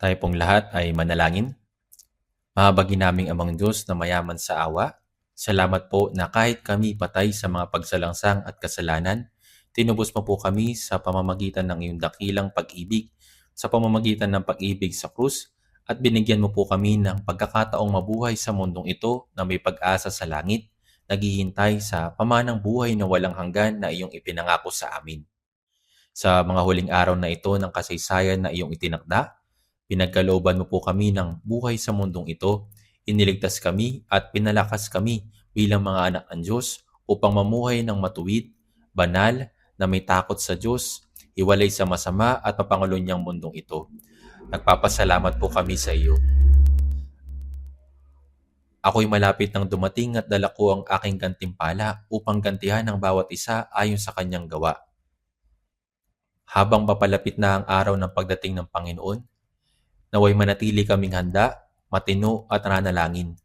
Tayo pong lahat ay manalangin. Mahabagin naming Amang Diyos na mayaman sa awa, salamat po na kahit kami patay sa mga pagsalangsang at kasalanan, tinubos mo po kami sa pamamagitan ng iyong dakilang pag-ibig, sa pamamagitan ng pag-ibig sa krus, at binigyan mo po kami ng pagkakataong mabuhay sa mundong ito na may pag-asa sa langit, naghihintay sa pamanang buhay na walang hanggan na iyong ipinangako sa amin. Sa mga huling araw na ito ng kasaysayan na iyong itinakda, pinagkalooban mo po kami ng buhay sa mundong ito, iniligtas kami at pinalakas kami bilang mga anak ng Diyos upang mamuhay ng matuwid, banal, na may takot sa Diyos, hiwalay sa masama at mapangulo niyang mundong ito. Nagpapasalamat po kami sa iyo. Ako'y malapit ng dumating at dala ko ang aking gantimpala upang gantihan ang bawat isa ayon sa kanyang gawa. Habang papalapit na ang araw ng pagdating ng Panginoon, naway manatili kaming handa, matino at nanalangin.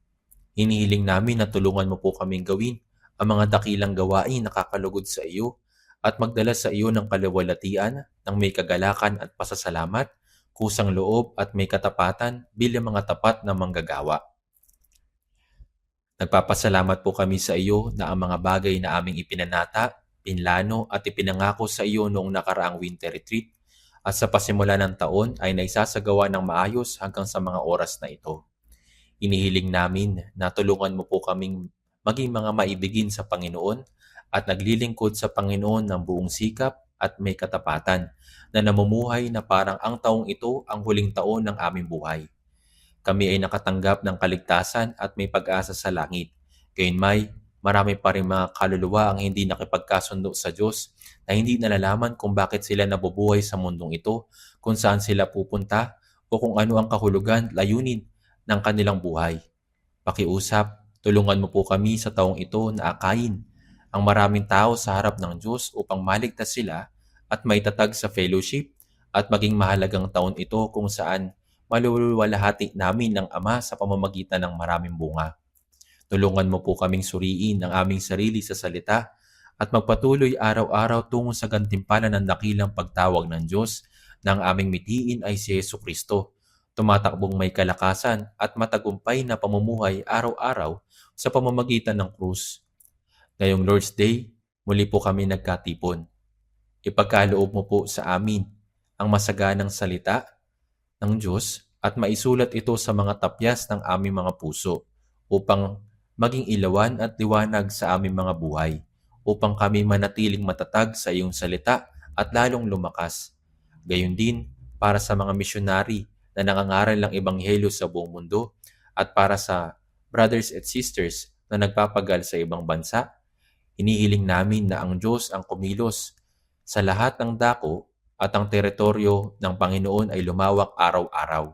Hinihiling namin na tulungan mo po kaming gawin ang mga dakilang gawain na nakakalugod sa iyo at magdala sa iyo ng kaluwalhatian ng may kagalakan at pasasalamat, kusang loob at may katapatan bilang mga tapat na manggagawa. Nagpapasalamat po kami sa iyo na ang mga bagay na aming ipinanata, pinlano at ipinangako sa iyo noong nakaraang winter retreat at sa pasimula ng taon ay naisasagawa ng maayos hanggang sa mga oras na ito. Inihiling namin na tulungan mo po kaming maging mga maibigin sa Panginoon at naglilingkod sa Panginoon ng buong sikap at may katapatan na namumuhay na parang ang taong ito ang huling taon ng aming buhay. Kami ay nakatanggap ng kaligtasan at may pag-asa sa langit. Gayunmay, marami pa rin mga kaluluwa ang hindi nakipagkasundo sa Diyos na hindi nalalaman kung bakit sila nabubuhay sa mundong ito, kung saan sila pupunta, o kung ano ang kahulugan, layunin ng kanilang buhay. Pakiusap, tulungan mo po kami sa taong ito na akayin ang maraming tao sa harap ng Diyos upang maligtas sila at maitatag sa fellowship at maging mahalagang taon ito kung saan maluluwalhati namin ng Ama sa pamamagitan ng maraming bunga. Tulungan mo po kaming suriin ang aming sarili sa salita at magpatuloy araw-araw tungo sa gantimpala ng dakilang pagtawag ng Diyos na ang aming mithiin ay si Jesucristo, tumatakbong may kalakasan at matagumpay na pamumuhay araw-araw sa pamamagitan ng krus. Ngayong Lord's Day, muli po kami nagkatipon. Ipagkaloob mo po sa amin ang masaganang salita ng Diyos at maisulat ito sa mga tapyas ng aming mga puso upang maging ilawan at liwanag sa aming mga buhay, upang kami manatiling matatag sa iyong salita at lalong lumakas. Gayon din para sa mga misyonari na nangangaral ng ebanghelyo sa buong mundo at para sa brothers and sisters na nagpapagal sa ibang bansa, inihiling namin na ang Diyos ang kumilos sa lahat ng dako at ang teritoryo ng Panginoon ay lumawak araw-araw.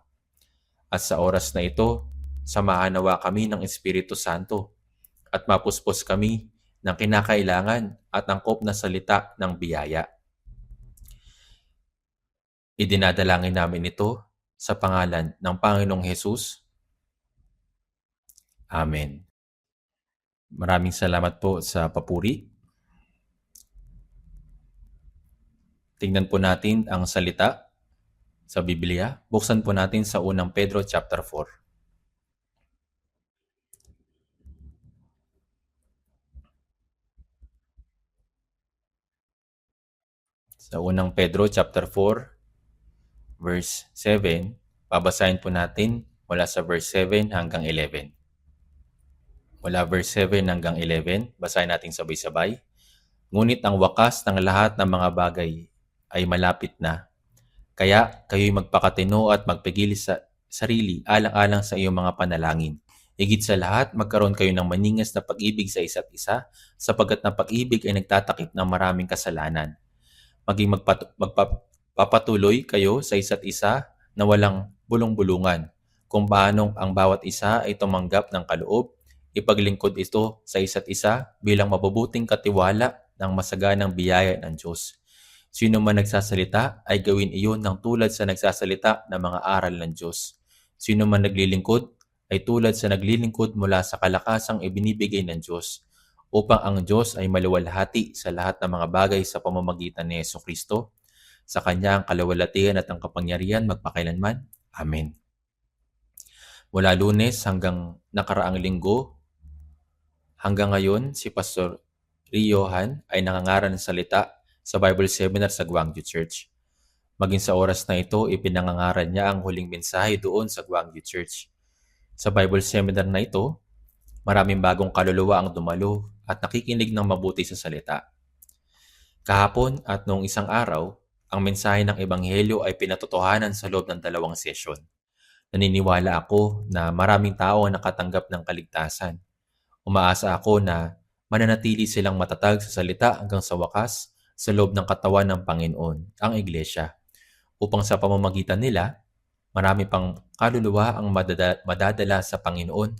At sa oras na ito, samahan nawa kami ng Espiritu Santo at mapuspos kami ng kinakailangan at angkop na salita ng biyaya. Idinadalangin namin ito sa pangalan ng Panginoong Hesus. Amen. Maraming salamat po sa papuri. Tingnan po natin ang salita sa Biblia. Buksan po natin sa unang Pedro chapter 4. Sa unang Pedro chapter 4, verse 7, babasahin po natin mula sa verse 7 hanggang 11. Mula verse 7 hanggang 11, basahin natin sabay-sabay. Ngunit ang wakas ng lahat ng mga bagay ay malapit na. Kaya kayo'y magpakatino at magpigil sa sarili alang-alang sa iyong mga panalangin. Higit sa lahat, magkaroon kayo ng maningas na pag-ibig sa isa't isa, sapagkat na pag-ibig ay nagtatakip ng maraming kasalanan. Maging magpapatuloy kayo sa isa't isa na walang bulong-bulungan, kung paanong ang bawat isa ay tumanggap ng kaloob, ipaglingkod ito sa isa't isa bilang mabubuting katiwala ng masaganang biyaya ng Diyos. Sino man nagsasalita ay gawin iyon ng tulad sa nagsasalita ng mga aral ng Diyos. Sino man naglilingkod ay tulad sa naglilingkod mula sa kalakasang ibinibigay ng Diyos, upang ang Diyos ay maluwalhati sa lahat ng mga bagay sa pamamagitan ni Jesucristo. Sa Kanya ang kaluwalhatian at ang kapangyarihan magpakailanman. Amen. Mula Lunes hanggang nakaraang linggo, hanggang ngayon, si Pastor Riohan ay nangangaral ng salita sa Bible Seminar sa Gwangju Church. Maging sa oras na ito, ipinangangaral niya ang huling mensahe doon sa Gwangju Church. Sa Bible Seminar na ito, maraming bagong kaluluwa ang dumalo at nakikinig ng mabuti sa salita. Kahapon at noong isang araw, ang mensahe ng Ebanghelyo ay pinatotohanan sa loob ng 2 sesyon. Naniniwala ako na maraming tao ang nakatanggap ng kaligtasan. Umaasa ako na mananatili silang matatag sa salita hanggang sa wakas sa loob ng katawan ng Panginoon, ang Iglesia, upang sa pamamagitan nila, marami pang kaluluwa ang madadala sa Panginoon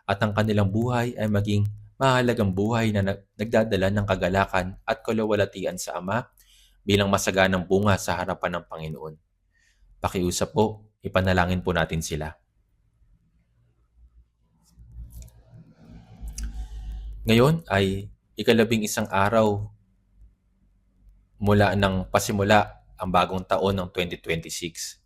at ang kanilang buhay ay maging mahalagang buhay na nagdadala ng kagalakan at kaluwalhatian sa Ama bilang masaganang bunga sa harapan ng Panginoon. Pakiusap po, ipanalangin po natin sila. Ngayon ay ika-11 araw mula ng pasimula ang bagong taon ng 2026.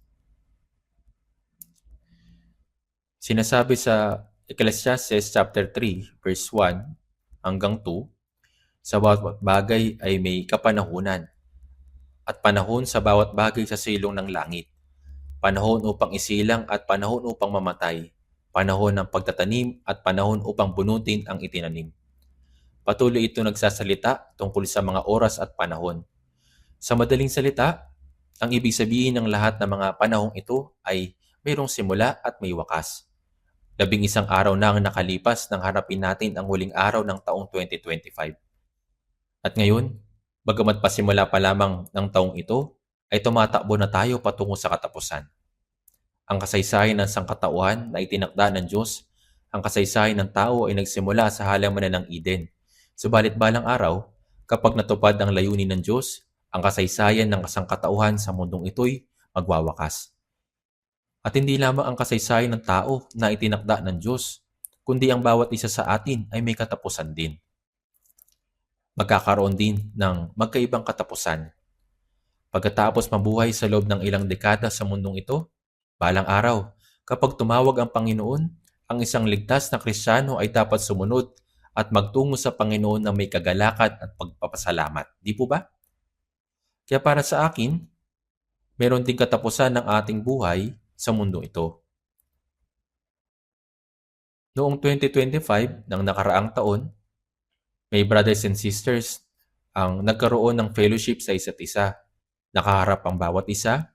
Sinasabi sa Ecclesiastes chapter 3 verse 1 hanggang 2, sa bawat bagay ay may kapanahunan at panahon sa bawat bagay sa silong ng langit. Panahon upang isilang at panahon upang mamatay. Panahon ng pagtatanim at panahon upang bunutin ang itinanim. Patuloy ito nagsasalita tungkol sa mga oras at panahon. Sa madaling salita, ang ibig sabihin ng lahat ng mga panahong ito ay mayroong simula at may wakas. 11 araw na ang nakalipas nang harapin natin ang huling araw ng taong 2025. At ngayon, bagamat pasimula pa lamang ng taong ito, ay tumatakbo na tayo patungo sa katapusan. Ang kasaysayan ng sangkatauhan na itinakda ng Diyos, ang kasaysayan ng tao ay nagsimula sa halamanan ng Eden. Subalit balang araw, kapag natupad ang layunin ng Diyos, ang kasaysayan ng sangkatauhan sa mundong ito'y magwawakas. At hindi lamang ang kasaysayan ng tao na itinakda ng Diyos, kundi ang bawat isa sa atin ay may katapusan din. Magkakaroon din ng magkaibang katapusan. Pagkatapos mabuhay sa loob ng ilang dekada sa mundong ito, balang araw, kapag tumawag ang Panginoon, ang isang ligtas na Kristiyano ay dapat sumunod at magtungo sa Panginoon na may kagalakan at pagpapasalamat. Di po ba? Kaya para sa akin, meron ding katapusan ng ating buhay sa mundo ito. Noong 2025, ng nakaraang taon, may brothers and sisters ang nagkaroon ng fellowship sa isa't isa. Nakaharap ang bawat isa,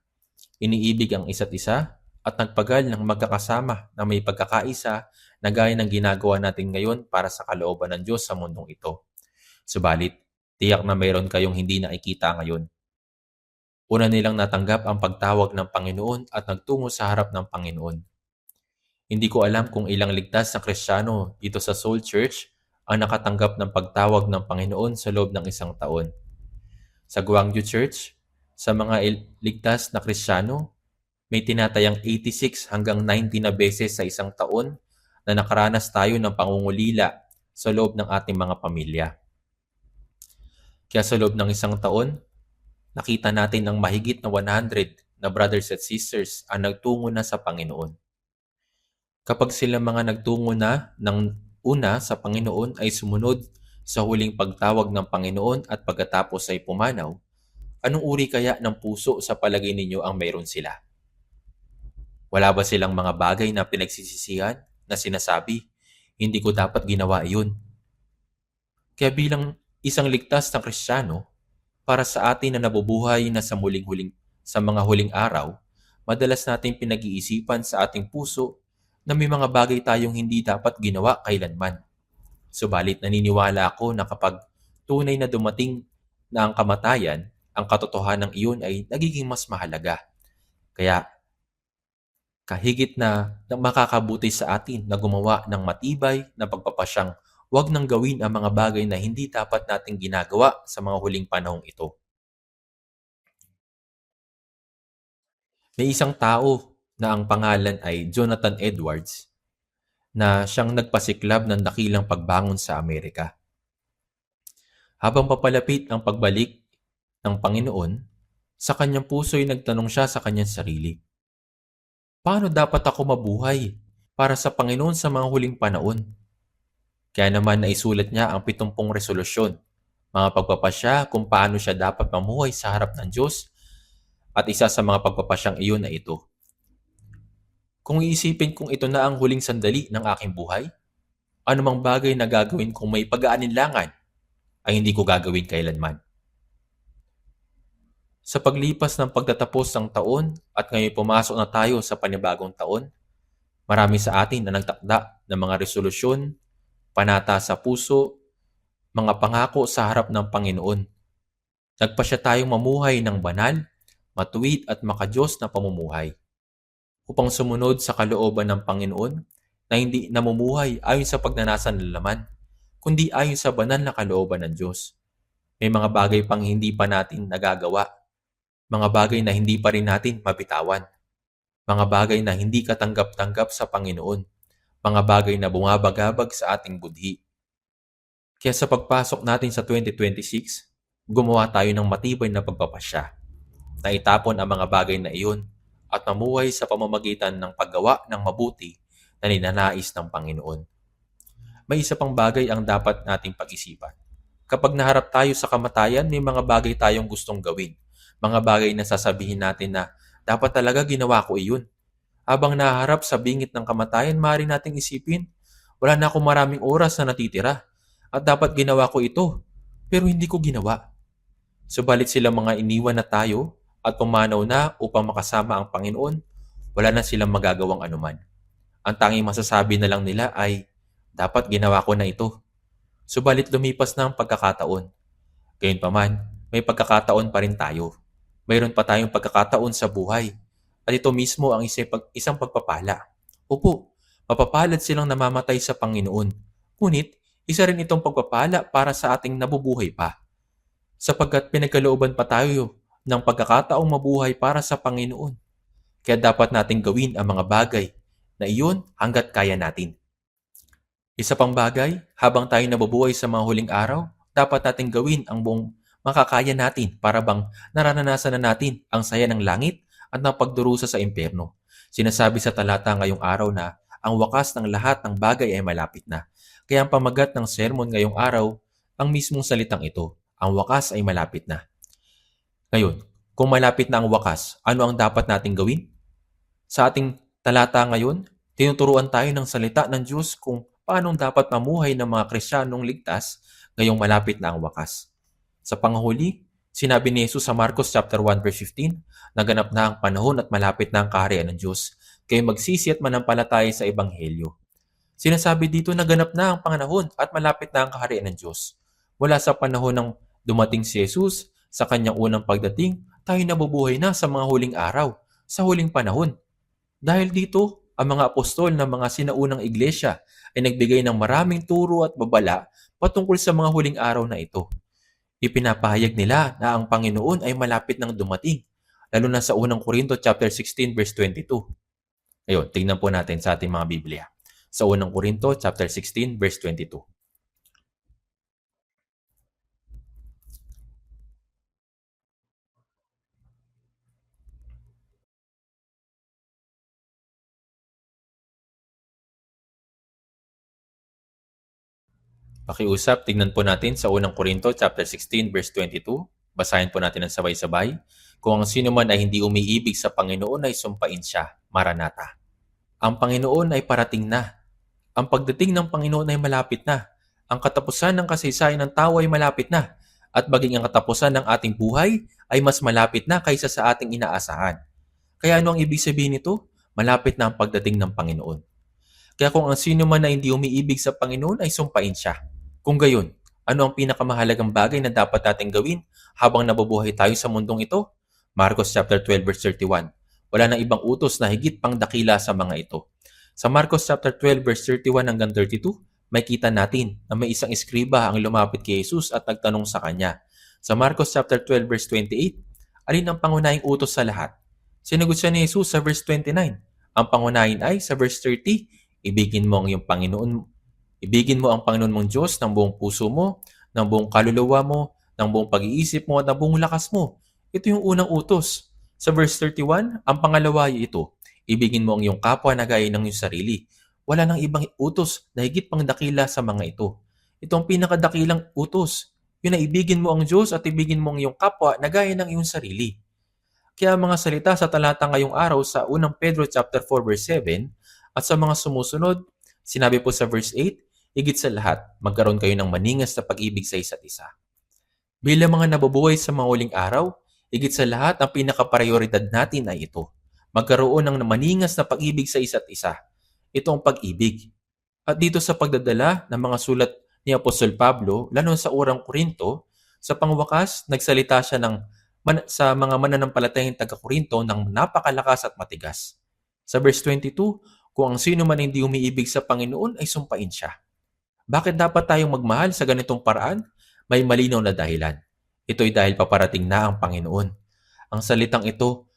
iniibig ang isa't isa, at nagpagal ng magkakasama na may pagkakaisa na gaya ng ginagawa natin ngayon para sa kalooban ng Diyos sa mundong ito. Subalit, tiyak na mayroon kayong hindi nakikita ngayon. Una nilang natanggap ang pagtawag ng Panginoon at nagtungo sa harap ng Panginoon. Hindi ko alam kung ilang ligtas na Kristiyano dito sa Soul Church ang nakatanggap ng pagtawag ng Panginoon sa loob ng isang taon. Sa Gwangju Church, sa mga ligtas na Kristiyano, may tinatayang 86 hanggang 90 na beses sa isang taon na nakaranas tayo ng pangungulila sa loob ng ating mga pamilya. Kaya sa loob ng isang taon, nakita natin ang mahigit na 100 na brothers at sisters ang nagtungo na sa Panginoon. Kapag sila mga nagtungo na ng una sa Panginoon ay sumunod sa huling pagtawag ng Panginoon at pagkatapos ay pumanaw, anong uri kaya ng puso sa palagay ninyo ang mayroon sila? Wala ba silang mga bagay na pinagsisisihan na sinasabi, hindi ko dapat ginawa iyon? Kaya bilang isang ligtas na Kristiyano, para sa atin na nabubuhay na sa mga huling araw, madalas nating pinag-iisipan sa ating puso na may mga bagay tayong hindi dapat ginawa kailanman. Subalit naniniwala ako na kapag tunay na dumating na ang kamatayan, ang katotohanan ng iyon ay nagiging mas mahalaga. Kaya kahigit na makakabuti sa atin na gumawa ng matibay na pagpapasyang huwag nang gawin ang mga bagay na hindi dapat nating ginagawa sa mga huling panahong ito. May isang tao na ang pangalan ay Jonathan Edwards na siyang nagpasiklab ng dakilang pagbangon sa Amerika. Habang papalapit ang pagbalik ng Panginoon, sa kanyang puso'y nagtanong siya sa kanyang sarili, Paano dapat ako mabuhay para sa Panginoon sa mga huling panahon? Kaya naman naisulat niya ang 70 resolusyon, mga pagpapasya kung paano siya dapat mamuhay sa harap ng Diyos, at isa sa mga pagpapasyang iyon na ito. Kung iisipin kung ito na ang huling sandali ng aking buhay, anumang bagay na gagawin kung may pag-aalinlangan ay hindi ko gagawin kailanman. Sa paglipas ng pagtatapos ng taon at ngayon pumasok na tayo sa panibagong taon, marami sa atin na nagtakda ng mga resolusyon, panata sa puso, mga pangako sa harap ng Panginoon. Nagpasya tayong mamuhay ng banal, matuwid at makadiyos na pamumuhay upang sumunod sa kalooban ng Panginoon na hindi namumuhay ayon sa pagnanasa ng laman, kundi ayon sa banal na kalooban ng Diyos. May mga bagay pang hindi pa natin nagagawa, mga bagay na hindi pa rin natin mabitawan, mga bagay na hindi katanggap-tanggap sa Panginoon, mga bagay na bumabagabag sa ating budhi. Kaya sa pagpasok natin sa 2026, gumawa tayo ng matibay na pagpapasya, na itapon ang mga bagay na iyon at mamuhay sa pamamagitan ng paggawa ng mabuti na ninanais ng Panginoon. May isa pang bagay ang dapat nating pag-isipan. Kapag naharap tayo sa kamatayan, may mga bagay tayong gustong gawin. Mga bagay na sasabihin natin na dapat talaga ginawa ko iyon. Habang naharap sa bingit ng kamatayan, maaari nating isipin, wala na akong maraming oras na natitira at dapat ginawa ko ito, pero hindi ko ginawa. Subalit sila mga iniwan na tayo at pumanaw na upang makasama ang Panginoon, wala na silang magagawang anuman. Ang tanging masasabi na lang nila ay, dapat ginawa ko na ito. Subalit lumipas na ang pagkakataon. Gayunpaman, may pagkakataon pa rin tayo. Mayroon pa tayong pagkakataon sa buhay. At ito mismo ang isang pagpapala. Opo, mapapalad silang namamatay sa Panginoon. Ngunit, isa rin itong pagpapala para sa ating nabubuhay pa. Sapagkat pinagkalooban pa tayo ng pagkakataong mabuhay para sa Panginoon. Kaya dapat nating gawin ang mga bagay na iyon hanggat kaya natin. Isa pang bagay, habang tayo nabubuhay sa mga huling araw, dapat nating gawin ang buong makakaya natin para bang nararanasan na natin ang saya ng langit at ng pagdurusa sa impyerno. Sinasabi sa talata ngayong araw na ang wakas ng lahat ng bagay ay malapit na. Kaya ang pamagat ng sermon ngayong araw, ang mismong salitang ito, ang wakas ay malapit na. Ngayon, kung malapit na ang wakas, ano ang dapat nating gawin? Sa ating talata ngayon, tinuturuan tayo ng salita ng Diyos kung paano dapat mamuhay ng mga Kristiyanong ligtas ngayong malapit na ang wakas. Sa panghuli, sinabi ni Jesus sa Marcos chapter 1 verse 15, naganap na ang panahon at malapit na ang kaharian ng Diyos, kayo magsisi at manampalataya sa Ebanghelyo. Sinasabi dito naganap na ang panahon at malapit na ang kaharian ng Diyos. Mula sa panahon ng dumating si Jesus, sa kanyang unang pagdating, tayo nabubuhay na sa mga huling araw, sa huling panahon. Dahil dito, ang mga apostol ng mga sinaunang iglesia ay nagbigay ng maraming turo at babala patungkol sa mga huling araw na ito. Ipinapahayag nila na ang Panginoon ay malapit nang dumating, lalo na sa unang Korinto chapter 16 verse 22. Ngayon, tingnan po natin sa ating mga Biblia. Sa unang Korinto chapter 16 verse 22. Pakiusap, tingnan po natin sa unang Korinto chapter 16 verse 22. Basahin po natin ang sabay-sabay. Kung ang sino man ay hindi umiibig sa Panginoon ay sumpain siya. Maranatha. Ang Panginoon ay parating na. Ang pagdating ng Panginoon ay malapit na. Ang katapusan ng kasaysayan ng tao ay malapit na. At maging ang katapusan ng ating buhay ay mas malapit na kaysa sa ating inaasahan. Kaya ano ang ibig sabihin nito? Malapit na ang pagdating ng Panginoon. Kaya kung ang sino man na hindi umiibig sa Panginoon ay sumpain siya. Kung gayon, ano ang pinakamahalagang bagay na dapat natin gawin habang nabubuhay tayo sa mundong ito? Marcos chapter 12 verse 31. Wala nang ibang utos na higit pang dakila sa mga ito. Sa Marcos chapter 12 verse 31 hanggang 32, may kita natin na may isang eskriba ang lumapit kay Jesus at nagtanong sa kanya. Sa Marcos chapter 12 verse 28, alin ang pangunahing utos sa lahat? Sinagot siya ni Jesus sa verse 29. Ang pangunahin ay sa verse 30, ibigin mo ang Panginoon mong Diyos ng buong puso mo, ng buong kaluluwa mo, ng buong pag-iisip mo at ng buong lakas mo. Ito yung unang utos. Sa verse 31, ang pangalawa ay ito, Ibigin mo ang iyong kapwa na gaya ng iyong sarili. Wala nang ibang utos na higit pang dakila sa mga ito. Ito ang pinakadakilang utos. Yun na ibigin mo ang Diyos at ibigin mo ang iyong kapwa na gaya ng iyong sarili. Kaya ang mga salita sa talata ngayong araw sa 1 Pedro chapter 4 verse 7 at sa mga sumusunod, sinabi po sa verse 8, higit sa lahat, magkaroon kayo ng maningas na pag-ibig sa isa't isa. Bilang mga nabubuhay sa mga uling araw, higit sa lahat ang pinaka-prioridad natin ay ito. Magkaroon ng maningas na pag-ibig sa isa't isa. Ito ang pag-ibig. At dito sa pagdadala ng mga sulat ni Apostol Pablo, lalo sa urang Korinto, sa pangwakas, nagsalita siya sa mga mananampalatayang taga-Korinto ng napakalakas at matigas. Sa verse 22, kung ang sino man hindi umiibig sa Panginoon ay sumpain siya. Bakit dapat tayong magmahal sa ganitong paraan? May malinaw na dahilan. Ito'y dahil paparating na ang Panginoon. Ang salitang ito,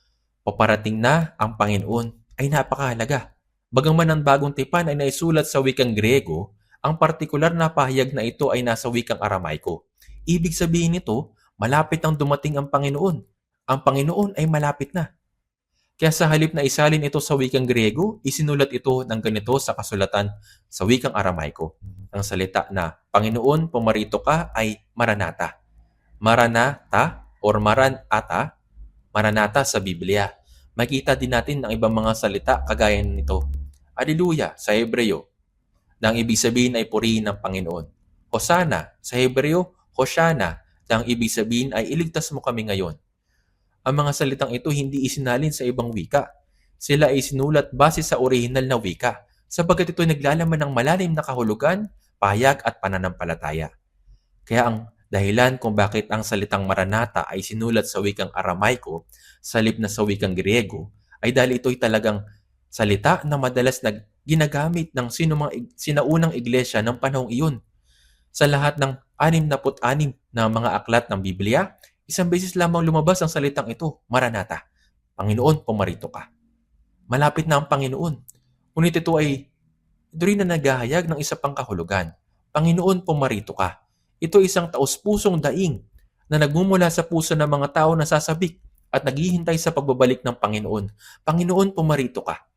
paparating na ang Panginoon, ay napakahalaga. Bagaman ang bagong tipan ay naisulat sa wikang Grego, ang partikular na pahayag na ito ay nasa wikang Aramaiko. Ibig sabihin nito, malapit nang dumating ang Panginoon. Ang Panginoon ay malapit na. Kaya sa halip na isalin ito sa wikang Grego, isinulat ito ng ganito sa kasulatan sa wikang Aramaiko. Ang salita na, Panginoon, pumarito ka ay Maranatha. Maranatha or Maranatha, Maranatha sa Biblia. Makita din natin ang ibang mga salita kagaya nito. Alleluia sa Hebreo, na ang ibig sabihin ay purihin ng Panginoon. Hosana sa Hebreo, Hoshana, na ang ibig sabihin ay iligtas mo kami ngayon. Ang mga salitang ito hindi isinalin sa ibang wika. Sila ay sinulat base sa orihinal na wika, sapagkat ito naglalaman ng malalim na kahulugan, pahayag at pananampalataya. Kaya ang dahilan kung bakit ang salitang Maranatha ay sinulat sa wikang Aramaiko, salip na sa wikang Griego, ay dahil ito'y talagang salita na madalas na ginagamit ng sinaunang iglesia ng panahong iyon. Sa lahat ng 66 na mga aklat ng Biblia, isang beses lamang lumabas ang salitang ito, Maranatha. Panginoon, pumarito ka. Malapit na ang Panginoon. Ngunit ito rin na naghahayag ng isa pang kahulugan. Panginoon, pumarito ka. Ito ay isang taos-pusong daing na nagmumula sa puso ng mga tao na sasabik at naghihintay sa pagbabalik ng Panginoon. Panginoon, pumarito ka.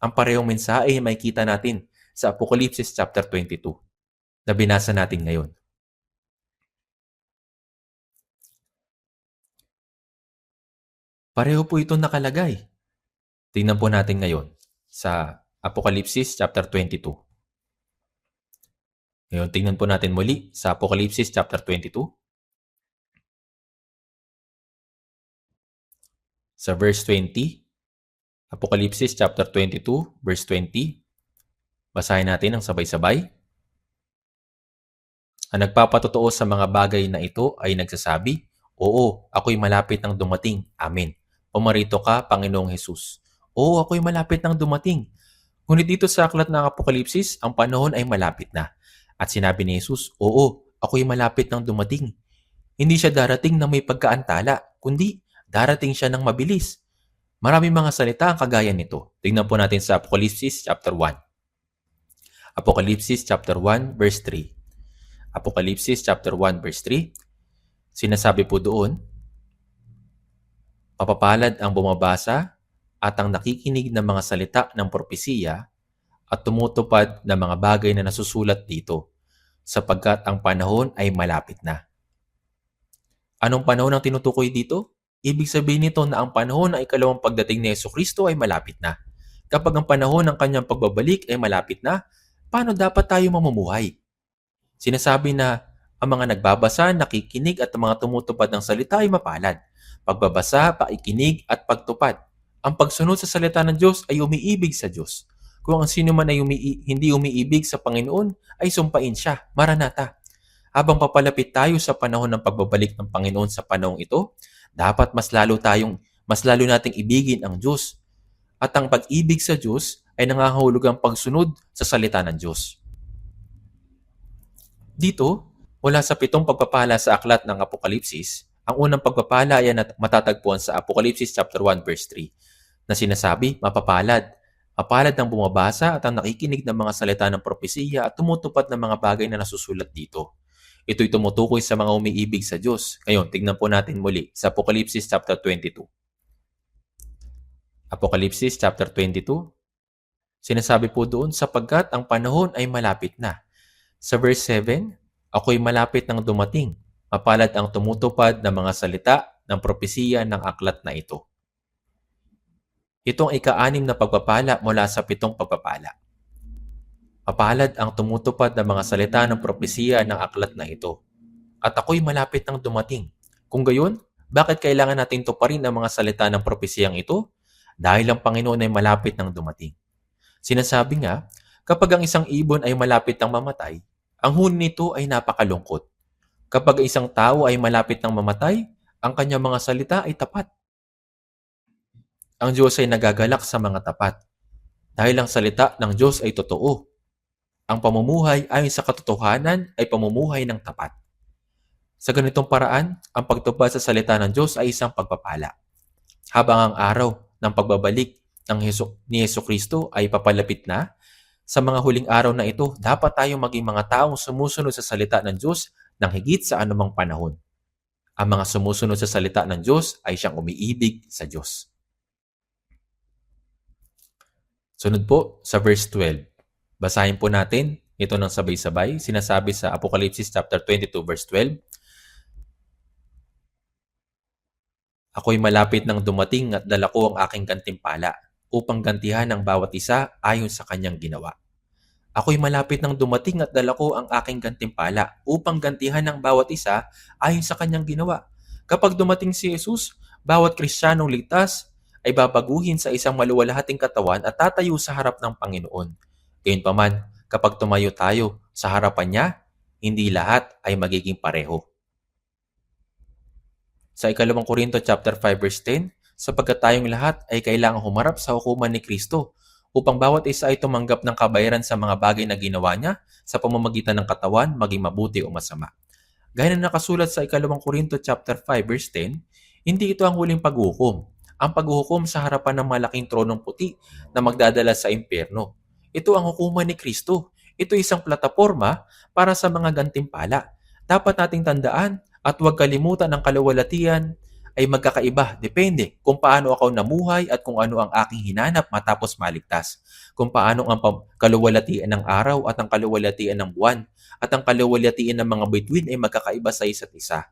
Ang parehong mensahe ay makikita natin sa Apokalipsis chapter 22 na binasa natin ngayon. Pareho po ito nakalagay. Tingnan po natin ngayon sa Apokalipsis chapter 22. Ngayon, tingnan po natin muli sa Apokalipsis chapter 22. Sa verse 20, Apokalipsis chapter 22, verse 20. Basahin natin ang sabay-sabay. Ang nagpapatotoo sa mga bagay na ito ay nagsasabi, Oo, ako'y malapit nang dumating. Amen. Pumarito ka, Panginoong Hesus. Oo, ako'y malapit nang dumating. Ngunit dito sa aklat ng Apokalipsis, ang panahon ay malapit na. At sinabi ni Jesus, Oo, ako'y malapit nang dumating. Hindi siya darating na may pagkaantala, kundi darating siya ng mabilis. Maraming mga salita ang kagaya nito. Tingnan po natin sa Apokalipsis chapter 1. Apokalipsis chapter 1 verse 3. Apokalipsis chapter 1 verse 3. Sinasabi po doon, Mapapalad ang bumabasa at ang nakikinig ng mga salita ng propesiya at tumutupad ng mga bagay na nasusulat dito, sapagkat ang panahon ay malapit na. Anong panahon ang tinutukoy dito? Ibig sabihin nito na ang panahon ng ikalawang pagdating ni Jesucristo ay malapit na. Kapag ang panahon ng kanyang pagbabalik ay malapit na, paano dapat tayo mamumuhay? Sinasabi na ang mga nagbabasa, nakikinig at mga tumutupad ng salita ay mapalad. Pagbabasa, paikinig at pagtupad. Ang pagsunod sa salita ng Diyos ay umiibig sa Diyos. Kung ang sino man ay hindi umiibig sa Panginoon, ay sumpain siya. Maranatha. Habang papalapit tayo sa panahon ng pagbabalik ng Panginoon sa panahong ito, dapat mas lalo nating ibigin ang Diyos. At ang pag-ibig sa Diyos ay nangangahulugang pagsunod sa salita ng Diyos. Dito, mula sa 7 pagpapala sa aklat ng Apokalipsis, ang unang pagpapala ay matatagpuan sa Apokalipsis chapter 1 verse 3 na sinasabi, mapapalad. Mapalad ang bumabasa at ang nakikinig ng mga salita ng propesiya at tumutupad ng mga bagay na nasusulat dito. Ito'y tumutukoy sa mga umiibig sa Diyos. Ngayon, tignan po natin muli sa Apokalipsis chapter 22. Apokalipsis chapter 22, sinasabi po doon, sapagkat ang panahon ay malapit na. Sa verse 7, ako'y malapit ng dumating. Mapalad ang tumutupad ng mga salita ng propesiya ng aklat na ito. Ito ang ika-6 na pagpapala mula sa 7 pagpapala. Mapalad ang tumutupad ng mga salita ng propesiya ng aklat na ito. At ako'y malapit ng dumating. Kung gayon, bakit kailangan natin tuparin ang mga salita ng propesiyang ito? Dahil ang Panginoon ay malapit ng dumating. Sinasabi nga, kapag ang isang ibon ay malapit ng mamatay, ang huni nito ay napakalungkot. Kapag isang tao ay malapit ng mamatay, ang kanyang mga salita ay tapat. Ang Diyos ay nagagalak sa mga tapat. Dahil ang salita ng Diyos ay totoo. Ang pamumuhay ayon sa katotohanan ay pamumuhay ng tapat. Sa ganitong paraan, ang pagtupad sa salita ng Diyos ay isang pagpapala. Habang ang araw ng pagbabalik ni Jesucristo ay papalapit na, sa mga huling araw na ito, dapat tayong maging mga taong sumusunod sa salita ng Diyos ng higit sa anumang panahon. Ang mga sumusunod sa salita ng Diyos ay siyang umiibig sa Diyos. Sunod po sa verse 12. Basahin po natin ito ng sabay-sabay. Sinasabi sa Apokalipsis chapter 22 verse 12, ako'y malapit ng dumating at dala ko ang aking gantimpala upang gantihan ang bawat isa ayon sa kanyang ginawa. Ako'y malapit ng dumating at dala ko ang aking gantimpala upang gantihan ang bawat isa ayon sa kanyang ginawa. Kapag dumating si Jesus, bawat Kristiyanong ligtas ay babaguhin sa isang maluwalhating katawan at tatayo sa harap ng Panginoon. Gayunpaman, kapag tumayo tayo sa harapan niya, hindi lahat ay magiging pareho. Sa 2 Korinto chapter 5 verse 10, sapagkat tayong lahat ay kailangang humarap sa hukuman ni Kristo upang bawat isa ay tumanggap ng kabayaran sa mga bagay na ginawa niya sa pamamagitan ng katawan, maging mabuti o masama. Gaya na nakasulat sa 2 Korinto chapter 5 verse 10, hindi ito ang huling paghuhukom. Ang paghuhukom sa harapan ng malaking tronong puti na magdadala sa impyerno. Ito ang hukuman ni Kristo. Ito isang plataporma para sa mga gantimpala. Dapat nating tandaan at huwag kalimutan ang kaluwalhatian ay magkakaiba. Depende kung paano ako namuhay at kung ano ang aking hinanap matapos maligtas. Kung paano ang kaluwalhatian ng araw at ang kaluwalhatian ng buwan at ang kaluwalhatian ng mga bituin ay magkakaiba sa isa't isa.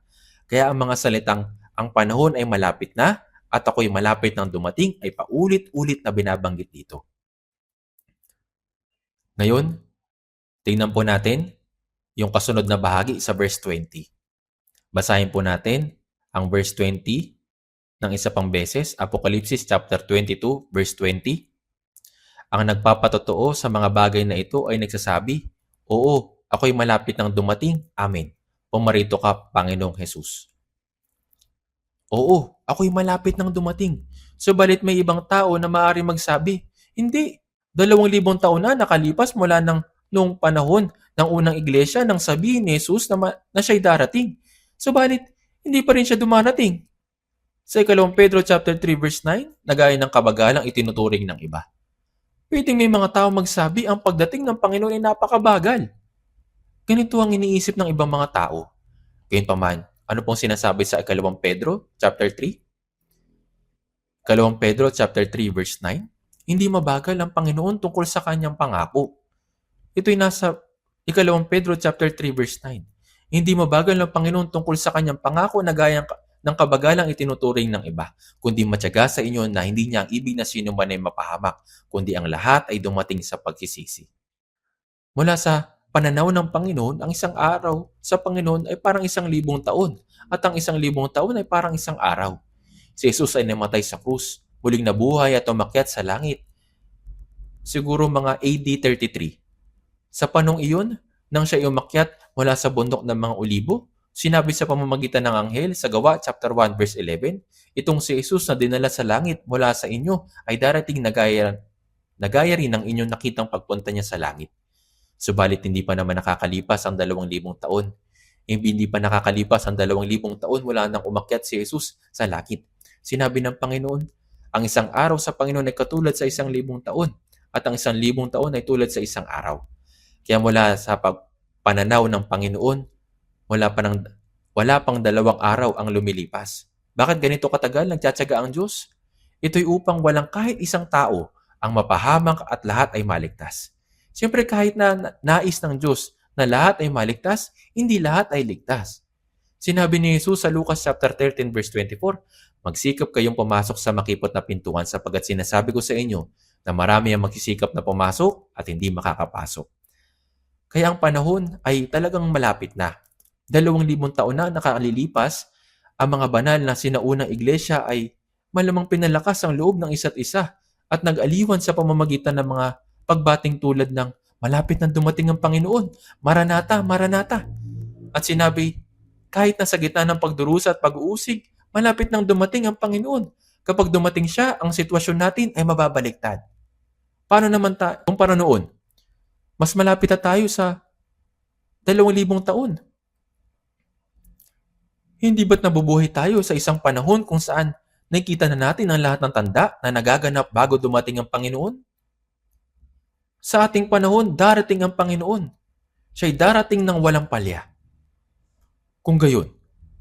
Kaya ang mga salitang ang panahon ay malapit na at ako'y malapit ng dumating ay paulit-ulit na binabanggit dito. Ngayon, tingnan po natin yung kasunod na bahagi sa verse 20. Basahin po natin ang verse 20 ng isa pang beses, Apokalipsis chapter 22 verse 20. Ang nagpapatotoo sa mga bagay na ito ay nagsasabi, oo, ako'y malapit ng dumating. Amen. Pumarito ka, Panginoong Jesus. Oo, ako'y malapit ng dumating. Subalit may ibang tao na maaari magsabi, hindi, 2,000 taon na nakalipas mula noong panahon ng unang iglesia nang sabihin ni Jesus na siya'y darating. Subalit, hindi pa rin siya dumarating. Sa 2 Pedro chapter 3 verse 9, na gaya ng kabagalang itinuturing ng iba. Pwedeng may mga tao magsabi ang pagdating ng Panginoon ay napakabagal. Ganito ang iniisip ng ibang mga tao. Gayunpaman, ano pong sinasabi sa 2 Pedro chapter 3? 2 Pedro chapter 3 verse 9, hindi mabagal ang Panginoon tungkol sa kanyang pangako. Ito'y nasa 2 Pedro chapter 3 verse 9. Hindi mabagal ang Panginoon tungkol sa kanyang pangako na gaya ng kabagalang itinuturing ng iba, kundi matyaga sa inyo na hindi niya ang ibig na sino man ay mapahamak, kundi ang lahat ay dumating sa pagsisisi. Mula sa pananaw ng Panginoon, ang isang araw sa Panginoon ay parang 1,000 taon, at ang 1,000 taon ay parang isang araw. Si Jesus ay namatay sa krus, muling nabuhay at umakyat sa langit. Siguro mga AD 33. Sa panong iyon, nang siya umakyat mula sa bundok ng mga olibo, sinabi sa pamamagitan ng anghel sa Gawa chapter 1 verse 11, itong si Jesus na dinala sa langit mula sa inyo ay darating na gaya rin ng inyong nakitang pagpunta niya sa langit. Subalit hindi pa naman nakakalipas ang 2,000 taon. Hindi pa nakakalipas ang 2,000 taon mula nang umakyat si Jesus sa langit. Sinabi ng Panginoon, ang isang araw sa Panginoon ay katulad sa 1,000 taon at ang 1,000 taon ay tulad sa isang araw. Kaya mula sa pananaw ng Panginoon, wala pang 2 araw ang lumilipas. Bakit ganito katagal nagtsatsaga ang Diyos? Ito'y upang walang kahit isang tao ang mapahamak at lahat ay maligtas. Siyempre kahit na nais ng Diyos na lahat ay maligtas, hindi lahat ay ligtas. Sinabi ni Jesus sa Lucas chapter 13 verse 24, "Magsikap kayong pumasok sa makipot na pintuan sapagkat sinasabi ko sa inyo na marami ang magsisikap na pumasok at hindi makakapasok." Kaya ang panahon ay talagang malapit na. 2,000 taon na nakalilipas, ang mga banal na sinaunang iglesia ay malamang pinalakas ang loob ng isa't isa at nag-aliwan sa pamamagitan ng mga pagbating tulad ng malapit na dumating ang Panginoon, Maranatha, Maranatha. At sinabi, kahit nasa gitna ng pagdurusa at pag-uusig, malapit nang dumating ang Panginoon. Kapag dumating siya, ang sitwasyon natin ay mababaliktad. Paano naman kumpara noon? Mas malapit na tayo sa 2,000 taon. Hindi ba't nabubuhay tayo sa isang panahon kung saan nakikita na natin ang lahat ng tanda na nagaganap bago dumating ang Panginoon? Sa ating panahon, darating ang Panginoon. Siya'y darating ng walang palya. Kung gayon,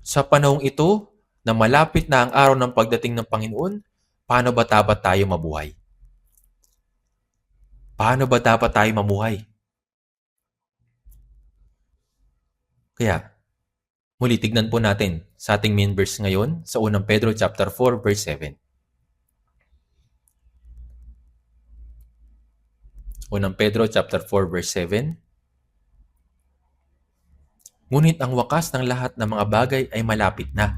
sa panahong ito na malapit na ang araw ng pagdating ng Panginoon, paano ba dapat tayo mabuhay? Paano ba dapat tayo mamuhay? Kaya, muli tignan po natin sa ating main verse ngayon sa unang Pedro chapter 4 verse 7. Unang Pedro chapter 4 verse 7. Ngunit ang wakas ng lahat ng mga bagay ay malapit na.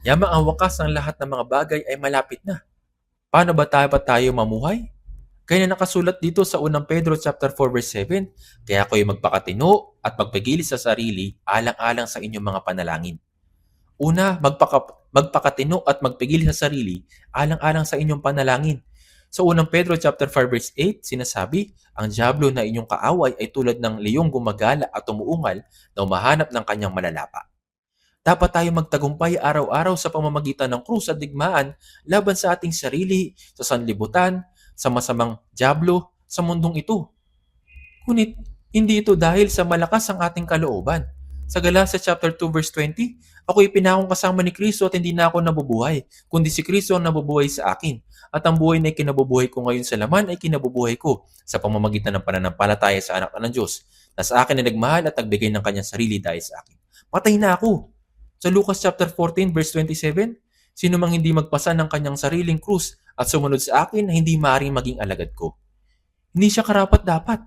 Yamang ang wakas ng lahat ng mga bagay ay malapit na. Paano ba dapat tayo mamuhay? Kaya na nakasulat dito sa unang Pedro chapter 4 verse 7, kaya kayo magpakatino at magpigil sa sarili alang-alang sa inyong mga panalangin. Una, magpakatino at magpigil sa sarili alang-alang sa inyong panalangin. Sa unang Pedro chapter 5 verse 8, sinasabi, ang diablo na inyong kaaway ay tulad ng leyong gumagala at umuungal na umahanap ng kanyang malalapa. Dapat tayo magtagumpay araw-araw sa pamamagitan ng krus at digmaan laban sa ating sarili, sa sanlibutan, sa masamang diablo, sa mundong ito. Ngunit, hindi ito dahil sa malakas ang ating kalooban. Sa Galatia chapter 2 verse 20, ako'y pinakong kasama ni Kristo at hindi na ako nabubuhay, kundi si Kristo ang nabubuhay sa akin. At ang buhay na kinabubuhay ko ngayon sa laman ay kinabubuhay ko sa pamamagitan ng pananampalataya sa anak ng Diyos, na sa akin ay nagmahal at nagbigay ng kanyang sarili dahil sa akin. Patay na ako. Sa Lucas chapter 14 verse 27, sino mang hindi magpasa ng kanyang sariling krus at sumunod sa akin na hindi maaaring maging alagad ko. Hindi siya karapat-dapat.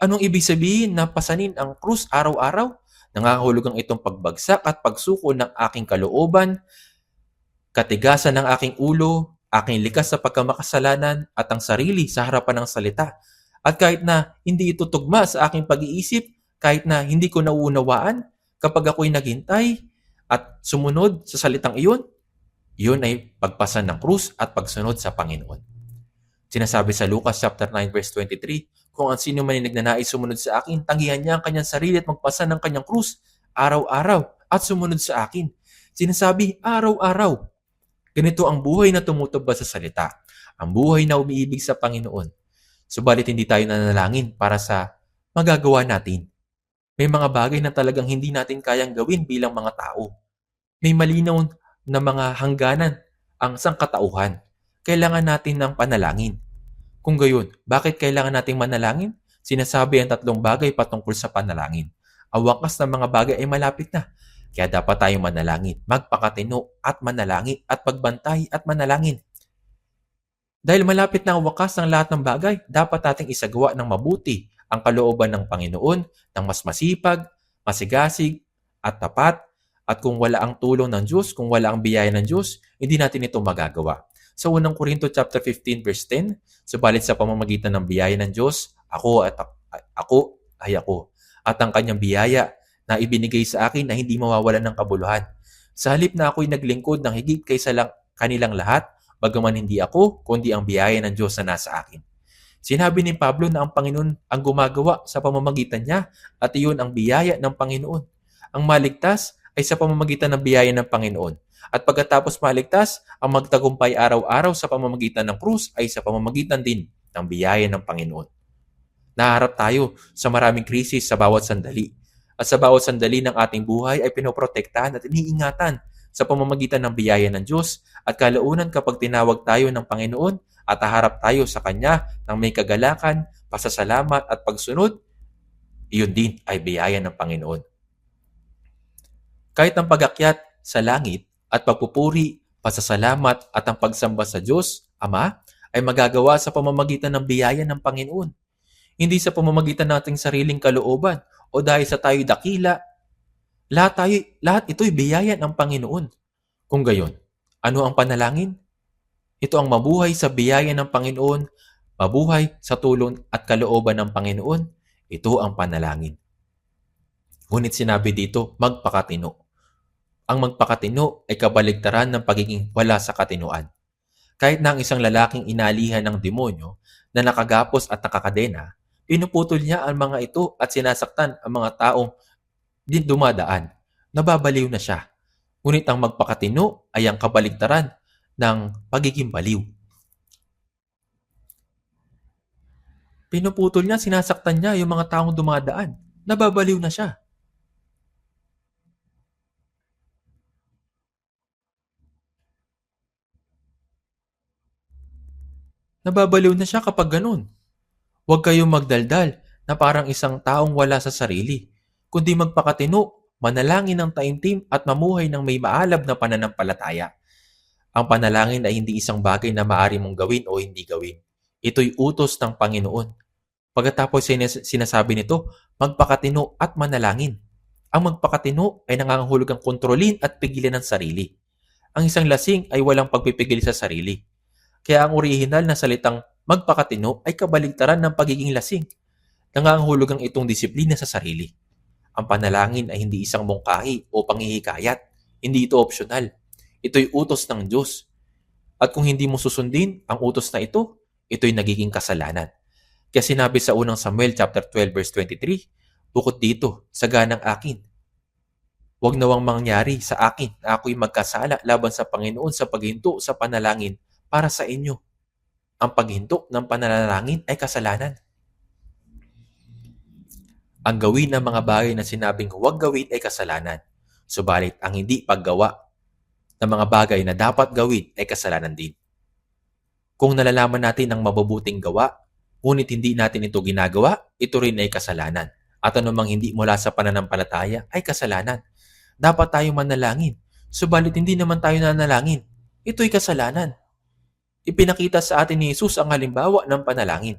Anong ibig sabihin na pasanin ang krus araw-araw? Nangangahulugang itong pagbagsak at pagsuko ng aking kalooban, katigasan ng aking ulo, aking likas sa pagkamakasalanan at ang sarili sa harapan ng salita. At kahit na hindi ito tugma sa aking pag-iisip, kahit na hindi ko nauunawaan, kapag ako'y naghintay at sumunod sa salitang iyon, iyon ay pagpasan ng krus at pagsunod sa Panginoon. Sinasabi sa Lucas chapter 9 verse 23, kung ang sino man ay nagnanais sumunod sa akin, tanggihan niya ang kanyang sarili at magpasan ng kanyang krus araw-araw at sumunod sa akin. Sinasabi araw-araw. Ganito ang buhay na tumutubad sa salita. Ang buhay na umiibig sa Panginoon. Subalit hindi tayo nanalangin para sa magagawa natin. May mga bagay na talagang hindi natin kayang gawin bilang mga tao. May malinaw na mga hangganan ang sangkatauhan. Kailangan natin ng panalangin. Kung gayon, bakit kailangan nating manalangin? Sinasabi ang 3 bagay patungkol sa panalangin. Ang wakas ng mga bagay ay malapit na. Kaya dapat tayong manalangin, magpakatino at manalangin at pagbantay at manalangin. Dahil malapit na ang wakas ng lahat ng bagay, dapat nating isagawa ng mabuti ang kalooban ng Panginoon ng mas masipag, masigasig at tapat. At kung wala ang tulong ng Diyos, kung wala ang biyaya ng Diyos, hindi natin ito magagawa. Sa unang Korinto chapter 15 verse 10, subalit sa pamamagitan ng biyaya ng Diyos, ako ay ako. At ang kanyang biyaya na ibinigay sa akin na hindi mawawalan ng kabuluhan. Sa halip na ako'y naglingkod ng higit kaysa kanilang lahat, bagaman hindi ako, kundi ang biyaya ng Diyos na nasa akin. Sinabi ni Pablo na ang Panginoon ang gumagawa sa pamamagitan niya at iyon ang biyaya ng Panginoon. Ang maligtas ay sa pamamagitan ng biyaya ng Panginoon. At pagkatapos maligtas, ang magtagumpay araw-araw sa pamamagitan ng krus ay sa pamamagitan din ng biyaya ng Panginoon. Naharap tayo sa maraming krisis sa bawat sandali. At sa bawat sandali ng ating buhay ay pinoprotektahan at iniingatan sa pamamagitan ng biyaya ng Diyos at kalaunan kapag tinawag tayo ng Panginoon at haharap tayo sa Kanya ng may kagalakan, pasasalamat at pagsunod, iyon din ay biyaya ng Panginoon. Kahit ang pag-akyat sa langit at pagpupuri, pasasalamat at ang pagsamba sa Diyos, Ama, ay magagawa sa pamamagitan ng biyaya ng Panginoon. Hindi sa pamamagitan nating sariling kalooban o dahil sa tayo'y dakila. Lahat ito'y biyaya ng Panginoon. Kung gayon, ano ang panalangin? Ito ang mabuhay sa biyaya ng Panginoon, mabuhay sa tulong at kalooban ng Panginoon. Ito ang panalangin. Ngunit sinabi dito, magpakatino. Ang magpakatino ay kabaligtaran ng pagiging wala sa katinoan. Kahit na ang isang lalaking inalihan ng demonyo na nakagapos at nakakadena, pinuputol niya ang mga ito at sinasaktan ang mga taong din dumadaan. Nababaliw na siya. Ngunit ang magpakatino ay ang kabaligtaran ng pagiging baliw. Pinuputol niya, sinasaktan niya yung mga taong dumadaan. Nababaliw na siya. Nababaliw na siya kapag ganun. Huwag kayong magdaldal na parang isang taong wala sa sarili, kundi magpakatino, manalangin ng taimtim at mamuhay ng may maalab na pananampalataya. Ang panalangin ay hindi isang bagay na maaari mong gawin o hindi gawin. Ito'y utos ng Panginoon. Pagkatapos sinasabi nito, magpakatino at manalangin. Ang magpakatino ay nangangahulugang kontrolin at pigilan ng sarili. Ang isang lasing ay walang pagpipigil sa sarili. Kaya ang orihinal na salitang magpakatino ay kabaligtaran ng pagiging lasing. Nangangahulugang itong disiplina sa sarili. Ang panalangin ay hindi isang mungkahi o panghihikayat. Hindi ito opsyonal. Ito'y utos ng Diyos. At kung hindi mo susundin ang utos na ito, ito'y nagiging kasalanan. Kaya sinabi sa unang Samuel chapter 12 verse 23, bukod dito, saganang akin. Huwag nawang mangyari sa akin na ako'y magkasala laban sa Panginoon sa paghinto sa panalangin para sa inyo. Ang paghinto ng panalangin ay kasalanan. Ang gawin ng mga bagay na sinabing huwag gawin ay kasalanan. Subalit ang hindi paggawa ng mga bagay na dapat gawin ay kasalanan din. Kung nalalaman natin ang mabubuting gawa, ngunit hindi natin ito ginagawa, ito rin ay kasalanan. At anumang hindi mula sa pananampalataya ay kasalanan. Dapat tayo manalangin, subalit hindi naman tayo nanalangin. Ito'y kasalanan. Ipinakita sa atin ni Jesus ang halimbawa ng panalangin.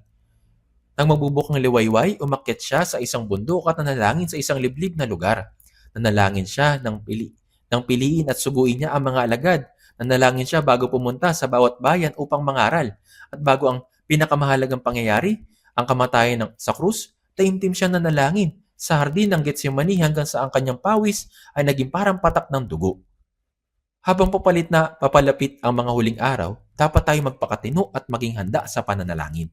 Nang magbubukang liwayway, umakyat siya sa isang bundok at nanalangin sa isang liblib na lugar. Nanalangin siya ng piliin at suguin niya ang mga alagad. Nanalangin siya bago pumunta sa bawat bayan upang mangaral. At bago ang pinakamahalagang pangyayari, ang kamatayan sa krus, taimtim siya nanalangin sa hardin ng Getsemani hanggang sa ang kanyang pawis ay naging parang patak ng dugo. Habang papalapit ang mga huling araw, dapat tayo magpakatino at maging handa sa pananalangin.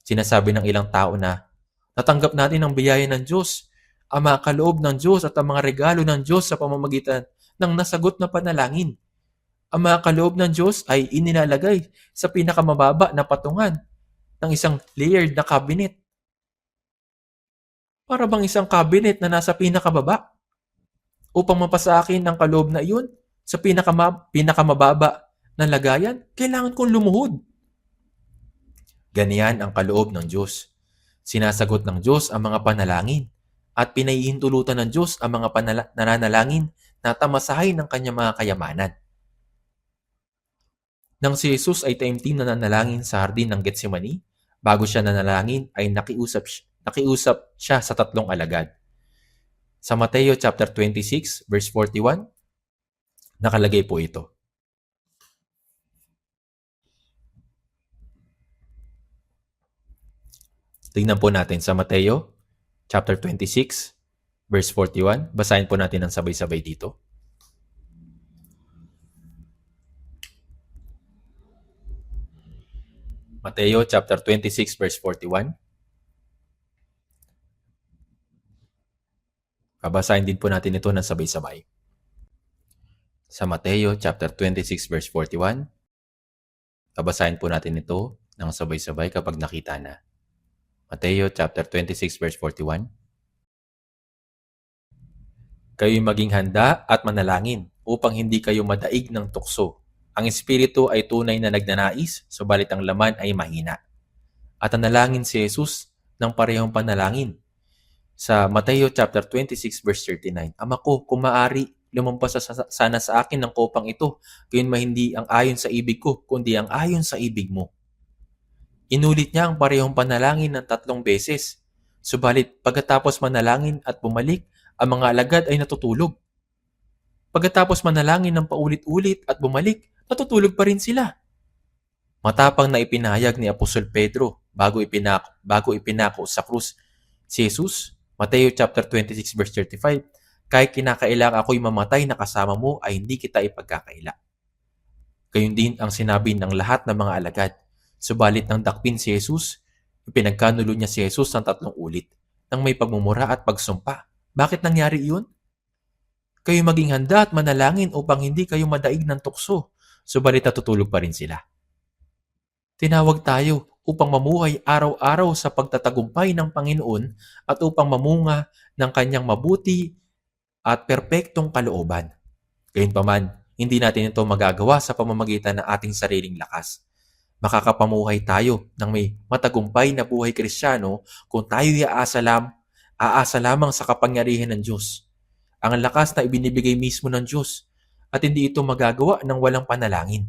Sinasabi ng ilang tao na natanggap natin ang biyaya ng Diyos, ang mga kaloob ng Diyos at ang mga regalo ng Diyos sa pamamagitan ng nasagot na panalangin. Ang mga kaloob ng Diyos ay inilalagay sa pinakamababa na patungan ng isang layered na cabinet. Para bang isang cabinet na nasa pinakababa. Upang mapasa akin ang kaloob na iyon, sa pinakamababa ng lagayan, kailangan kong lumuhod. Ganyan ang kaloob ng Diyos. Sinasagot ng Diyos ang mga panalangin at pinahihintulutan ng Diyos ang mga nananalangin na tamasahin ng kanyang mga kayamanan. Nang si Jesus ay taimtim na nanalangin sa hardin ng Getsemani, bago siya nanalangin ay nakiusap siya sa tatlong alagad. Sa Mateo chapter 26 verse 41, nakalagay po ito. Tingnan po natin sa Mateo chapter 26 verse 41. Basahin po natin ang sabay-sabay dito. Mateo chapter 26 verse 41. Babasahin din po natin ito ng sabay-sabay. Sa Mateo chapter 26 verse 41, babasahin po natin ito ng sabay-sabay kapag nakita na. Mateo chapter 26 verse 41. Kayo'y maging handa at manalangin upang hindi kayo madaig ng tukso. Ang espiritu ay tunay na nagnanais, subalit ang laman ay mahina. At nanalangin si Jesus ng parehong panalangin. Sa Mateo chapter 26 verse 39, Ama ko, kung maaari, lumampas sana sa akin ng kopang ito, gayon hindi ang ayon sa ibig ko, kundi ang ayon sa ibig mo. Inulit niya ang parehong panalangin ng 3 beses. Subalit pagkatapos manalangin at bumalik, ang mga alagad ay natutulog. Pagkatapos manalangin ng paulit-ulit at bumalik, natutulog pa rin sila. Matapang na ipinahayag ni Apostol Pedro bago ipinako sa krus si Jesus, Mateo chapter 26 verse 35, kahit kinakailangan ako'y mamatay na kasama mo ay hindi kita ipagkakaila. Gayon din ang sinabi ng lahat ng mga alagad. Subalit nang dakpin si Jesus, ipinagkanulo niya si Jesus ng 3 ulit nang may pagmumura at pagsumpa. Bakit nangyari iyon? Kayo maging handa at manalangin upang hindi kayo madaig ng tukso, subalit natutulog pa rin sila. Tinawag tayo upang mamuhay araw-araw sa pagtatagumpay ng Panginoon at upang mamunga ng kanyang mabuti at perpektong kalooban. Gayunpaman, hindi natin ito magagawa sa pamamagitan ng ating sariling lakas. Makakapamuhay tayo ng may matagumpay na buhay Kristiyano kung tayo'y aasa lamang sa kapangyarihan ng Diyos. Ang lakas na ibinibigay mismo ng Diyos at hindi ito magagawa ng walang panalangin.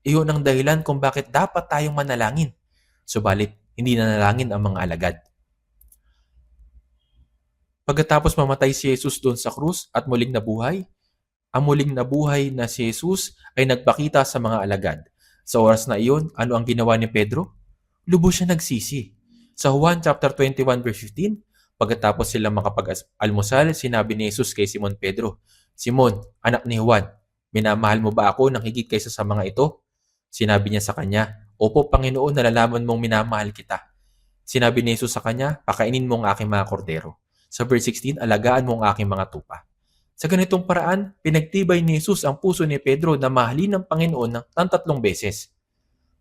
Iyon ang dahilan kung bakit dapat tayong manalangin. Subalit, hindi nanalangin ang mga alagad. Pagkatapos mamatay si Jesus doon sa krus at muling nabuhay, ang muling nabuhay na si Jesus ay nagpakita sa mga alagad. Sa oras na iyon, ano ang ginawa ni Pedro? Lubos siya nagsisi. Sa Juan chapter 21 verse 15, pagkatapos silang makapag-almusal, sinabi ni Jesus kay Simon Pedro, Simon, anak ni Juan, minamahal mo ba ako ng higit kaysa sa mga ito? Sinabi niya sa kanya, Opo, Panginoon, nalalaman mong minamahal kita. Sinabi ni Jesus sa kanya, pakainin mo ang aking mga kordero. Sa verse 16, alagaan mo ang aking mga tupa. Sa ganitong paraan, pinagtibay ni Jesus ang puso ni Pedro na mahalin ng Panginoon ng 3 beses.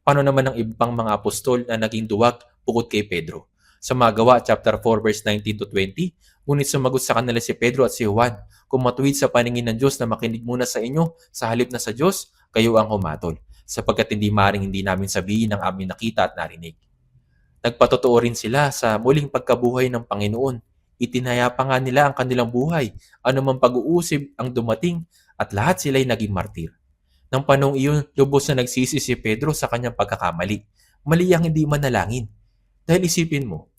Paano naman ang ibang mga apostol na naging duwag bukod kay Pedro? Sa mga Gawa, chapter 4, verse 19 to 20, ngunit sumagot sa kanila si Pedro at si Juan, kung matuwid sa paningin ng Diyos na makinig muna sa inyo, sa halip na sa Diyos, kayo ang humatol, sapagkat hindi maring hindi namin sabihin ang aming nakita at narinig. Nagpatotoo rin sila sa muling pagkabuhay ng Panginoon. Itinaya pa nga nila ang kanilang buhay, anumang pag-uusig ang dumating at lahat sila'y naging martir. Nang panong iyon, lubos na nagsisi si Pedro sa kanyang pagkakamali. Mali ang hindi manalangin. Dahil isipin mo,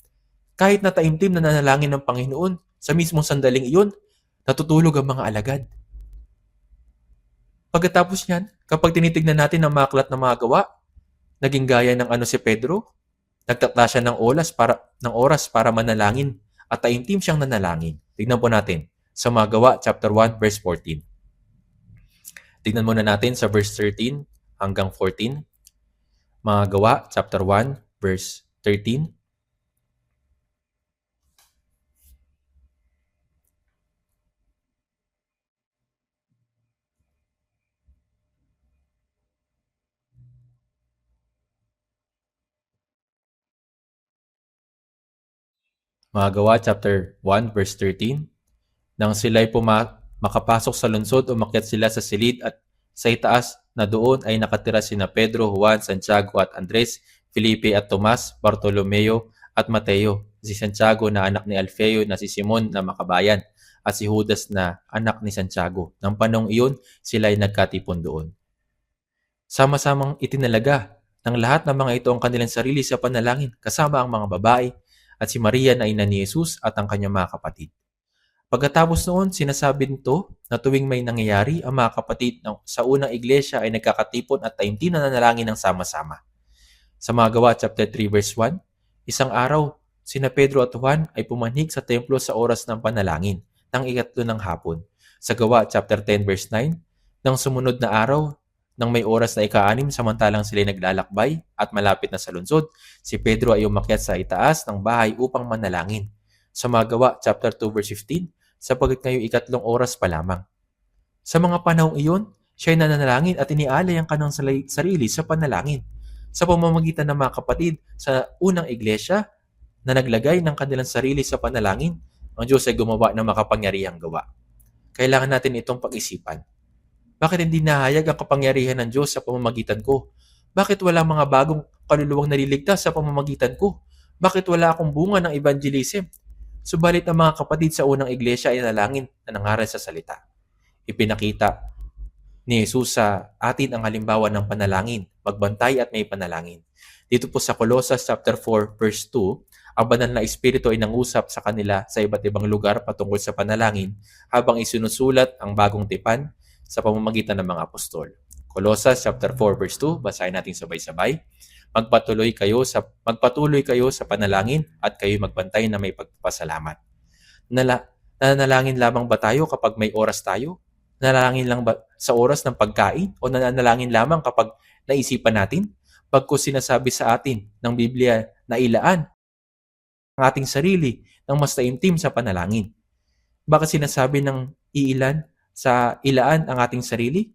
kahit na taimtim na nanalangin ng Panginoon, sa mismong sandaling iyon, natutulog ang mga alagad. Pagkatapos niyan, kapag tinitignan natin ang mga aklat ng mga gawa, naging gaya ng si Pedro, nagtatla siya ng oras para manalangin at taimtim siyang nanalangin. Tignan po natin sa mga Gawa, chapter 1, verse 14. Tignan muna natin sa verse 13 hanggang 14. Mga Gawa, chapter 1, verse 13. Mga Gawa, chapter 1, verse 13. Nang sila'y makapasok sa lungsod, umakyat sila sa silid at sa itaas na doon ay nakatira sina Pedro, Juan, Santiago at Andres, Felipe at Tomas, Bartolomeo at Mateo, si Santiago na anak ni Alfeo na si Simon na makabayan, at si Judas na anak ni Santiago. Nang panong iyon, sila ay nagkatipon doon. Sama-samang itinalaga ng lahat ng mga ito ang kanilang sarili sa panalangin, kasama ang mga babae at si Maria na ina ni Jesus at ang kanyang mga kapatid. Pagkatapos noon, sinasabi nito na tuwing may nangyayari, ang mga kapatid sa unang iglesia ay nagkakatipon at taimtim na nanalangin ng sama-sama. Sa mga Gawa, chapter 3, verse 1, isang araw, sina Pedro at Juan ay pumanhik sa templo sa oras ng panalangin, ng 3 ng hapon. Sa Gawa, chapter 10, verse 9, nang sumunod na araw, nang may oras na 6 samantalang sila naglalakbay at malapit na sa lungsod, si Pedro ay umakyat sa itaas ng bahay upang manalangin. Sa mga Gawa, chapter 2, verse 15, sapagkat ngayon 3 oras pa lamang. Sa mga panahong iyon, siya ay nananalangin at inialay ang kanyang sarili sa panalangin. Sa pamamagitan ng mga kapatid sa unang iglesia na naglagay ng kanilang sarili sa panalangin, ang Diyos ay gumawa ng makapangyarihang gawa. Kailangan natin itong pag-isipan. Bakit hindi nahayag ang kapangyarihan ng Diyos sa pamamagitan ko? Bakit wala mga bagong kaluluwang naliligtas sa pamamagitan ko? Bakit wala akong bunga ng evangelism? Subalit ang mga kapatid sa unang iglesia ay nalangin na nangaral sa salita. Ipinakita ni Jesus sa atin ang halimbawa ng panalangin, magbantay at may panalangin. Dito po sa Colossus chapter 4 verse 2, ang banal na espiritu ay nangusap sa kanila sa iba't ibang lugar patungkol sa panalangin habang isinusulat ang bagong tipan sa pamamagitan ng mga apostol. Colossus chapter 4 verse 2, basahin natin sabay-sabay. Magpatuloy kayo sa panalangin at kayo magbantay na may pagpasalamat. Nanalangin lamang ba tayo kapag may oras tayo? Nanalangin lang ba sa oras ng pagkain o nananalangin lamang kapag naisipan natin? Pagko sinasabi sa atin ng Biblia na ilaan ang ating sarili ng mas taimtim sa panalangin. Bakit sinasabi ng ilaan ang ating sarili?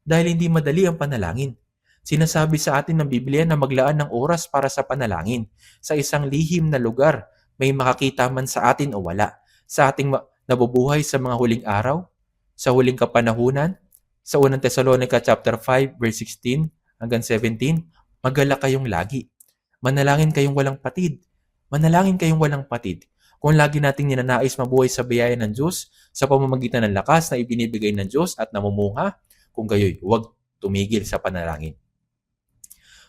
Dahil hindi madali ang panalangin. Sinasabi sa atin ng Biblia na maglaan ng oras para sa panalangin sa isang lihim na lugar, may makakita man sa atin o wala. Sa ating nabubuhay sa mga huling araw, sa huling kapanahunan, sa unang Thessalonica chapter 5 verse 16 hanggang 17, magalak kayong lagi. Manalangin kayong walang patid. Manalangin kayong walang patid. Kung lagi nating ninanais mabuhay sa biyaya ng Diyos sa pamamagitan ng lakas na ibinibigay ng Diyos at namumunga, kung gayoy, huwag tumigil sa panalangin.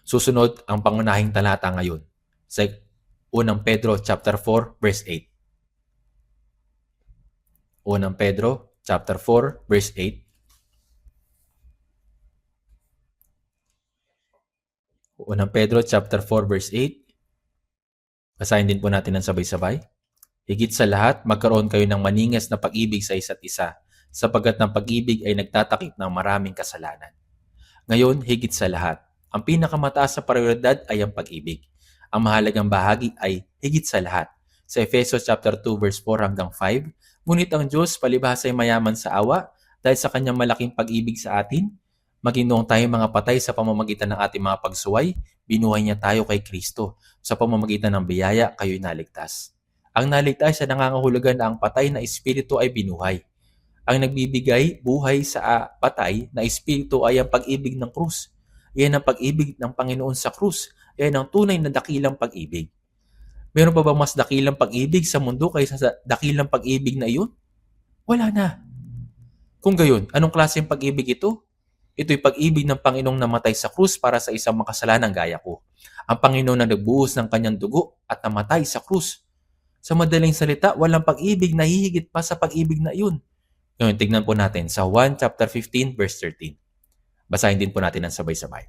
Susunod ang pangunahing talata ngayon sa unang Pedro chapter 4 verse 8. Unang Pedro chapter 4 verse 8. Unang Pedro chapter 4 verse 8. Basahin din po natin ng sabay-sabay. Higit sa lahat, magkaroon kayo ng maningas na pag-ibig sa isa't isa, sapagkat ng pag-ibig ay nagtatakip ng maraming kasalanan. Ngayon, higit sa lahat, ang pinakamataas na prioridad ay ang pag-ibig. Ang mahalagang bahagi ay higit sa lahat. Sa Efesos chapter 2 verse 4 hanggang 5, ngunit ang Diyos palibhas ay mayaman sa awa dahil sa kanyang malaking pag-ibig sa atin, maging noong tayo mga patay sa pamamagitan ng ating mga pagsuway, binuhay niya tayo kay Kristo. Sa pamamagitan ng biyaya, kayo'y naligtas. Ang naligtas ay nangangahulugan na ang patay na espiritu ay binuhay. Ang nagbibigay buhay sa patay na espiritu ay ang pag-ibig ng krus. Yan ang pag-ibig ng Panginoon sa krus. Yan ang tunay na dakilang pag-ibig. Meron pa ba mas dakilang pag-ibig sa mundo kaysa sa dakilang pag-ibig na iyon? Wala na. Kung gayon, anong klaseng pag-ibig ito? Ito'y pag-ibig ng Panginoong namatay sa krus para sa isang makasalanang gaya ko. Ang Panginoon na nagbuhos ng kanyang dugo at namatay sa krus. Sa madaling salita, walang pag-ibig na hihigit pa sa pag-ibig na iyon. Ngayon, tignan po natin sa 1 chapter 15 verse 13. Basahin din po natin ang sabay-sabay.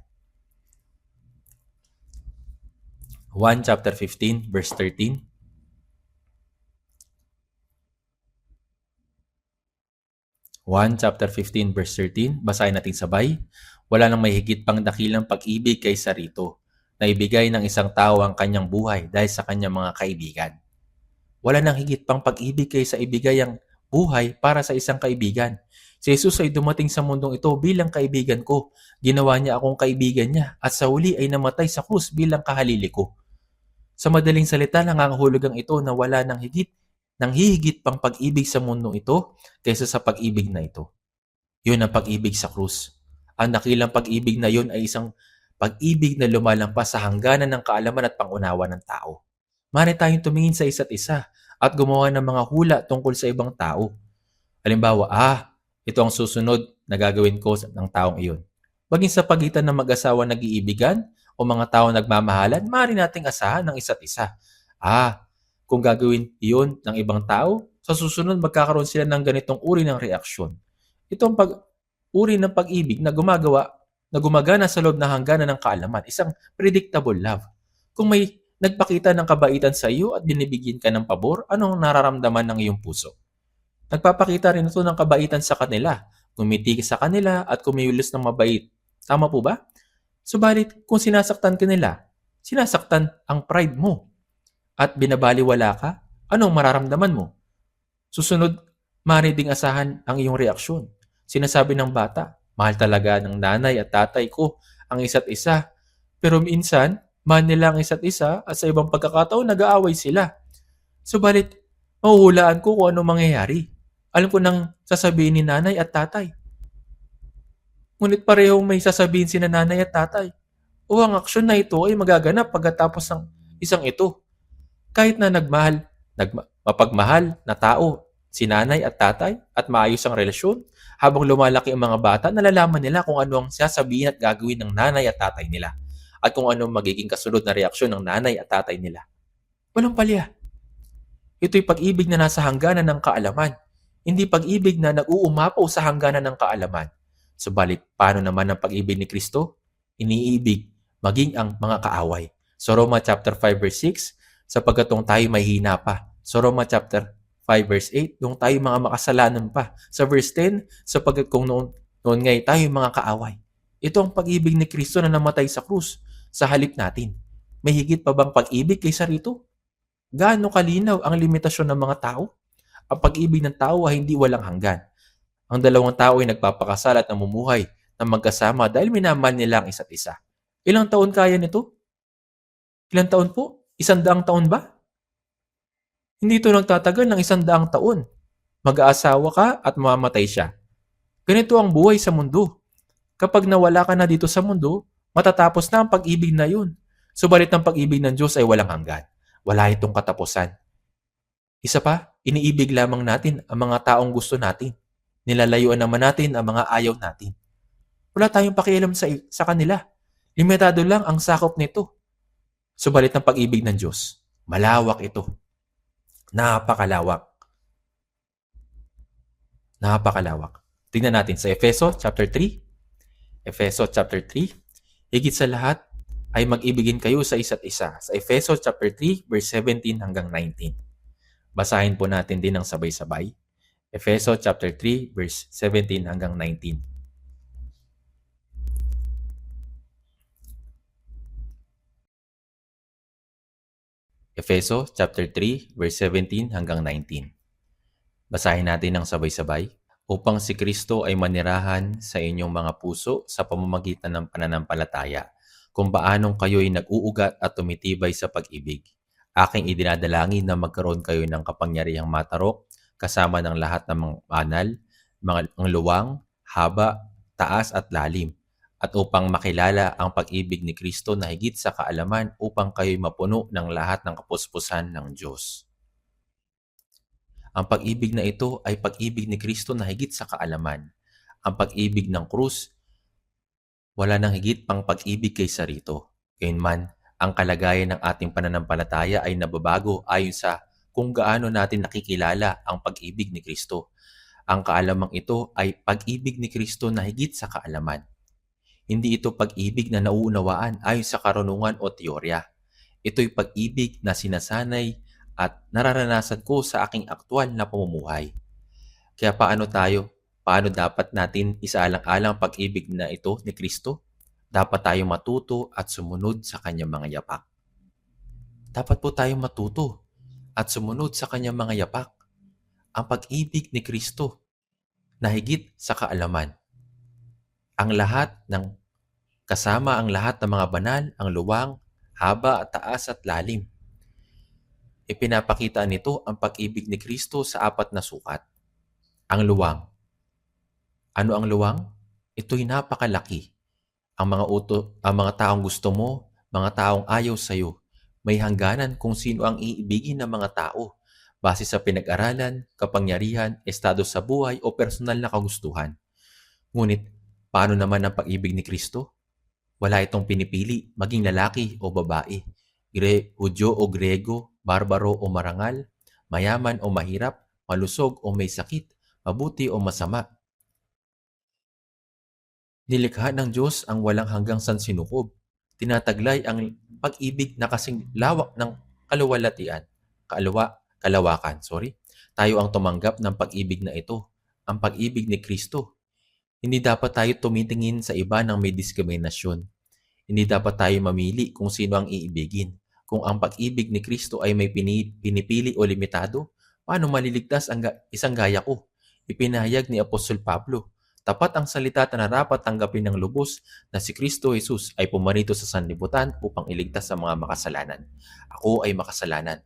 1 chapter 15 verse 13. 1 chapter 15 verse 13. Basahin natin sabay. Wala nang may higit pang dakilang pag-ibig kaysa rito, na ibigay ng isang tao ang kanyang buhay dahil sa kanyang mga kaibigan. Wala nang higit pang pag-ibig kaysa ibigay ang buhay para sa isang kaibigan. Si Jesus ay dumating sa mundong ito bilang kaibigan ko. Ginawa niya akong kaibigan niya at sa huli ay namatay sa krus bilang kahalili ko. Sa madaling salita, nangangahulugang ito na wala nang hihigit pang pag-ibig sa mundong ito kaysa sa pag-ibig na ito. Yun ang pag-ibig sa krus. Ang dakilang pag-ibig na yun ay isang pag-ibig na lumalampas sa hangganan ng kaalaman at pangunawa ng tao. Mari tayong tumingin sa isa't isa at gumawa ng mga hula tungkol sa ibang tao. Halimbawa, ito ang susunod na gagawin ko ng taong iyon. Maging sa pagitan ng mag-asawa nag-iibigan o mga tao nagmamahalan, mari nating asahan ng isa't isa. Kung gagawin iyon ng ibang tao, sa susunod magkakaroon sila ng ganitong uri ng reaksyon. Ito ang uri ng pag-ibig na gumagana sa loob ng hangganan ng kaalaman, isang predictable love. Kung may nagpakita ng kabaitan sa iyo at binibigyan ka ng pabor, anong nararamdaman ng iyong puso? Nagpapakita rin ito ng kabaitan sa kanila, ngumiti sa kanila at kumilos ng mabait. Tama po ba? Subalit, kung sinasaktan ka nila, sinasaktan ang pride mo at binabaliwala ka, anong mararamdaman mo? Susunod, maaari ding asahan ang iyong reaksyon. Sinasabi ng bata, mahal talaga ng nanay at tatay ko ang isa't isa. Pero minsan, mahal nila ang isa't isa at sa ibang pagkakataon nag-aaway sila. Subalit, mahuhulaan ko kung ano mangyayari. Alam ko nang sasabihin ni nanay at tatay. Ngunit parehong may sasabihin sina nanay at tatay. O ang aksyon na ito ay magaganap pagkatapos ng isang ito. Kahit na mapagmahal na tao, si nanay at tatay at maayos ang relasyon, habang lumalaki ang mga bata, nalalaman nila kung ano ang sasabihin at gagawin ng nanay at tatay nila at kung ano magiging kasunod na reaksyon ng nanay at tatay nila. Walang palya. Ito'y pag-ibig na nasa hangganan ng kaalaman, hindi pag-ibig na nag-uumapaw sa hangganan ng kaalaman. Subalit, paano naman ang pag-ibig ni Kristo? Iniibig maging ang mga kaaway. So Roma chapter 5 verse 6, sapagkat kung tayo may hina pa. So Roma chapter 5 verse 8, kung tayo mga makasalanan pa. Sa verse 10, sapagkat kung noon ngay tayo mga kaaway. Ito ang pag-ibig ni Kristo na namatay sa krus sa halip natin. May higit pa bang pag-ibig kaysa rito? Gaano kalinaw ang limitasyon ng mga tao? Ang pag-ibig ng tao ay hindi walang hanggan. Ang dalawang tao ay nagpapakasal at namumuhay na magkasama dahil minamahal nila ang isa't isa. Ilang taon kaya nito? Ilang taon po? 100 taon ba? Hindi ito nagtatagal ng 100 taon. Mag-aasawa ka at mamamatay siya. Ganito ang buhay sa mundo. Kapag nawala ka na dito sa mundo, matatapos na ang pag-ibig na yun. Subalit ang pag-ibig ng Diyos ay walang hanggan. Wala itong katapusan. Isa pa, iniibig lamang natin ang mga taong gusto natin. Nilalayuan naman natin ang mga ayaw natin. Wala tayong pakialam sa kanila. Limitado lang ang sakop nito. Subalit ang pag-ibig ng Diyos, malawak ito. Napakalawak. Napakalawak. Tingnan natin sa Efeso chapter 3. Efeso chapter 3. Higit sa lahat ay mag-ibigin kayo sa isa't isa. Sa Efeso chapter 3 verse 17 hanggang 19. Basahin po natin din ng sabay-sabay. Efeso chapter 3 verse 17 hanggang 19. Efeso chapter 3 verse 17 hanggang 19. Basahin natin ng sabay-sabay. Upang si Kristo ay manirahan sa inyong mga puso sa pamamagitan ng pananampalataya, kung paanong kayo'y nag-uugat at tumitibay sa pag-ibig. Aking idinadalangin na magkaroon kayo ng kapangyarihang matarok kasama ng lahat ng mga banal, ang luwang, haba, taas at lalim, at upang makilala ang pag-ibig ni Kristo na higit sa kaalaman upang kayo'y mapuno ng lahat ng kapuspusan ng Diyos. Ang pag-ibig na ito ay pag-ibig ni Kristo na higit sa kaalaman. Ang pag-ibig ng krus, wala nang higit pang pag-ibig kaysa rito. Gayunman, ang kalagayan ng ating pananampalataya ay nababago ayon sa kung gaano natin nakikilala ang pag-ibig ni Kristo. Ang kaalamang ito ay pag-ibig ni Kristo na higit sa kaalaman. Hindi ito pag-ibig na nauunawaan ayon sa karunungan o teorya. Ito'y pag-ibig na sinasanay at nararanasan ko sa aking aktwal na pamumuhay. Kaya paano dapat natin isaalang-alang pag-ibig na ito ni Kristo? Dapat tayong matuto at sumunod sa kanyang mga yapak. Dapat po tayong matuto at sumunod sa kanyang mga yapak. Ang pag-ibig ni Kristo na higit sa kaalaman. Kasama ang lahat ng mga banal, ang luwang, haba, taas at lalim. Ipinapakita nito ang pag-ibig ni Kristo sa 4 na sukat. Ang luwang. Ano ang luwang? Ito'y napakalaki. Ang mga taong gusto mo, mga taong ayaw sa iyo, may hangganan kung sino ang iibigin ng mga tao base sa pinag-aralan, kapangyarihan, estado sa buhay o personal na kagustuhan. Ngunit, paano naman ang pag-ibig ni Kristo? Wala itong pinipili, maging lalaki o babae, Hudyo o Grego, barbaro o marangal, mayaman o mahirap, malusog o may sakit, mabuti o masama. Nilikha ng Diyos ang walang hanggang sansinukob. Tinataglay ang pag-ibig na kasing lawak ng kalawakan. Tayo ang tumanggap ng pag-ibig na ito, ang pag-ibig ni Kristo. Hindi dapat tayo tumitingin sa iba ng may diskriminasyon. Hindi dapat tayo mamili kung sino ang iibigin. Kung ang pag-ibig ni Kristo ay may pinipili o limitado, paano maliligtas ang isang gaya ko? Ipinahayag ni Apostol Pablo, tapat ang salita na narapat tanggapin ng lubos na si Kristo Jesus ay pumarito sa sanlibutan upang iligtas sa mga makasalanan. Ako ay makasalanan.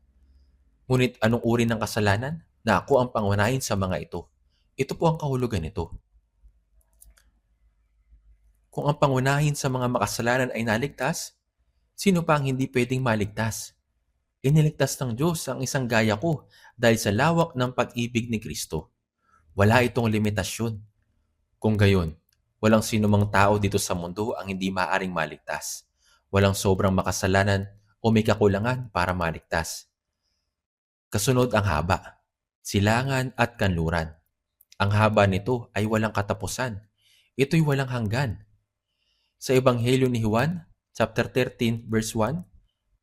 Ngunit anong uri ng kasalanan? Na ako ang pangunahin sa mga ito. Ito po ang kahulugan nito. Kung ang pangunahin sa mga makasalanan ay naligtas, sino pa ang hindi pwedeng maligtas? Iniligtas ng Diyos ang isang gaya ko dahil sa lawak ng pag-ibig ni Kristo. Wala itong limitasyon. Kung gayon, walang sinumang tao dito sa mundo ang hindi maaaring maligtas. Walang sobrang makasalanan o may kakulangan para maligtas. Kasunod ang haba, silangan at kanluran. Ang haba nito ay walang katapusan. Ito'y walang hanggan. Sa Ebanghelyo ni Juan, chapter 13, verse 1,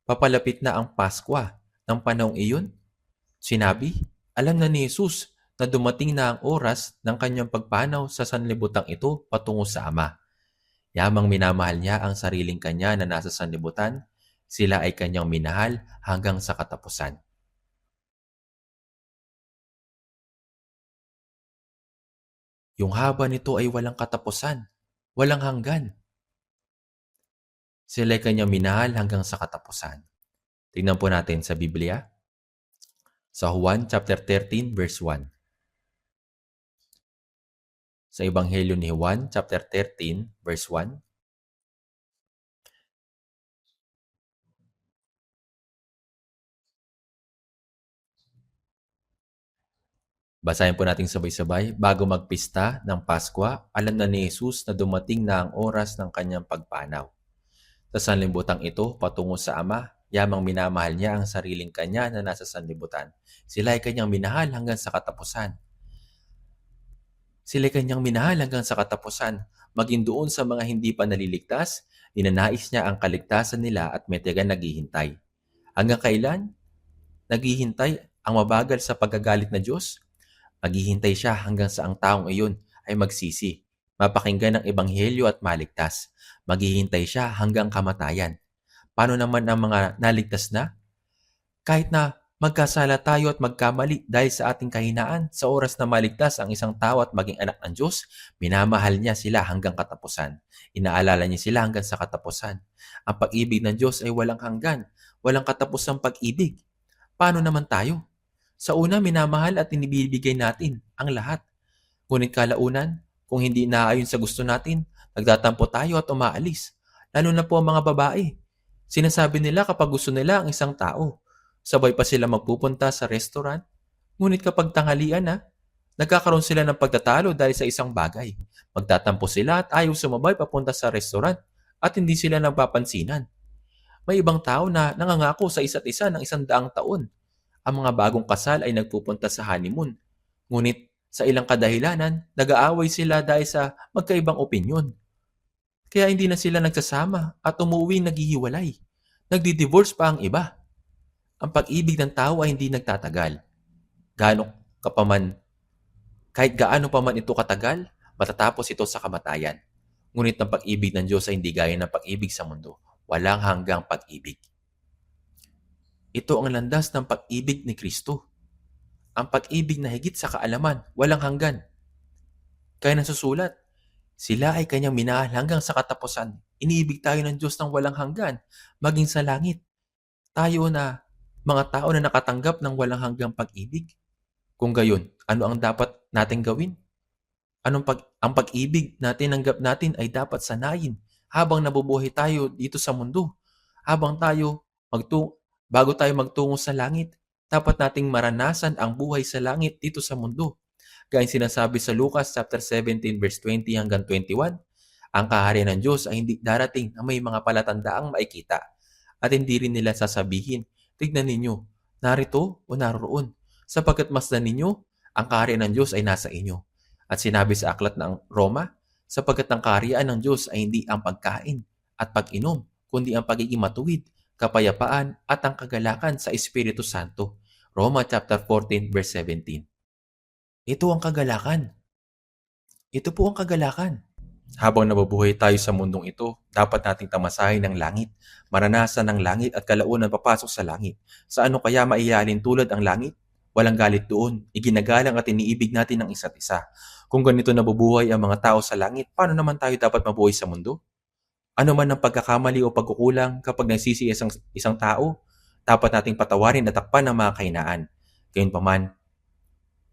papalapit na ang Paskwa ng panahong iyon. Sinabi, alam na ni Jesus na dumating na ang oras ng kanyang pagpanaw sa sanlibutang ito patungo sa Ama. Yamang minamahal niya ang sariling kanya na nasa sanlibutan, sila ay kanyang minahal hanggang sa katapusan. Yung haba nito ay walang katapusan, walang hanggan. Sila ay kanyang minahal hanggang sa katapusan. Tingnan po natin sa Biblia. Sa Juan chapter 13 verse 1. Sa Ebanghelyo ni Juan chapter 13 verse 1. Basahin po natin sabay-sabay. Bago magpista ng Paskwa, alam na ni Jesus na dumating na ang oras ng kanyang pagpanaw. Sa sanlibutan ito, patungo sa Ama, yamang minamahal niya ang sariling kanya na nasa sanlibutan. Sila ay kanyang minahal hanggang sa katapusan. Sila ay kanyang minahal hanggang sa katapusan. Maging doon sa mga hindi pa naliligtas, ninanais niya ang kaligtasan nila at may tiyagang naghihintay. Hanggang kailan? Naghihintay ang mabagal sa pagagalit na Diyos? Maghihintay siya hanggang sa ang taong iyon ay magsisi, mapakinggan ng ebanghelyo at maligtas. Maghihintay siya hanggang kamatayan. Paano naman ang mga naligtas na? Kahit na magkasala tayo at magkamali dahil sa ating kahinaan, sa oras na maligtas ang isang tao at maging anak ng Diyos, minamahal niya sila hanggang katapusan. Inaalala niya sila hanggang sa katapusan. Ang pag-ibig ng Diyos ay walang hanggan, walang katapusang pag-ibig. Paano naman tayo? Sa una, minamahal at inibibigay natin ang lahat. Ngunit kalaunan, kung hindi naayon sa gusto natin, nagtatampo tayo at umaalis. Lalo na po ang mga babae. Sinasabi nila kapag gusto nila ang isang tao, sabay pa sila magpupunta sa restaurant. Ngunit kapag tanghalian na, nagkakaroon sila ng pagtatalo dahil sa isang bagay. Magtatampo sila at ayaw sumabay papunta sa restaurant at hindi sila nagpapansinan. May ibang tao na nangangako sa isa't isa ng 100 taon. Ang mga bagong kasal ay nagpupunta sa honeymoon. Ngunit sa ilang kadahilanan, nag-aaway sila dahil sa magkaibang opinyon. Kaya hindi na sila nagsasama at umuwi naghihiwalay. Nagdi-divorce pa ang iba. Ang pag-ibig ng tao ay hindi nagtatagal. Kahit gaano pa man ito katagal, matatapos ito sa kamatayan. Ngunit ang pag-ibig ng Diyos ay hindi gaya ng pag-ibig sa mundo. Walang hanggang pag-ibig. Ito ang landas ng pag-ibig ni Kristo. Ang pag-ibig na higit sa kaalaman, walang hanggan. Kaya nasusulat, sila ay kanyang minahal hanggang sa katapusan. Iniibig tayo ng Diyos ng walang hanggan, maging sa langit. Tayo na mga tao na nakatanggap ng walang hanggang pag-ibig. Kung gayon, ano ang dapat nating gawin? Ang pag-ibig na tinanggap natin ay dapat sanayin habang nabubuhay tayo dito sa mundo. Bago tayo magtungo sa langit, dapat nating maranasan ang buhay sa langit dito sa mundo. Gaya sinasabi sa Lucas chapter 17 verse 20 hanggang 21, ang kaharian ng Diyos ay hindi darating na may mga palatandaang makikita at hindi rin nila sasabihin, tignan ninyo, narito o naroon, sapagkat masdan ninyo, ang kaharian ng Diyos ay nasa inyo. At sinabi sa aklat ng Roma, sapagkat ang kaharian ng Diyos ay hindi ang pagkain at pag-inom, kundi ang pagiging matuwid, kapayapaan at ang kagalakan sa Espiritu Santo. Roma chapter 14 verse 17. Ito ang kagalakan. Ito po ang kagalakan. Habang nabubuhay tayo sa mundong ito, dapat nating tamasahin ng langit, maranasan ng langit at kalaunan papasok sa langit. Sa ano kaya maihalin tulad ang langit? Walang galit doon. Iginagalang at iniibig natin ang isa't isa. Kung ganito nabubuhay ang mga tao sa langit, paano naman tayo dapat mabuhay sa mundo? Ano man ang pagkakamali o pagkukulang kapag nagsisi isang tao, dapat nating patawarin at takpan ang mga kahinaan. Gayunpaman,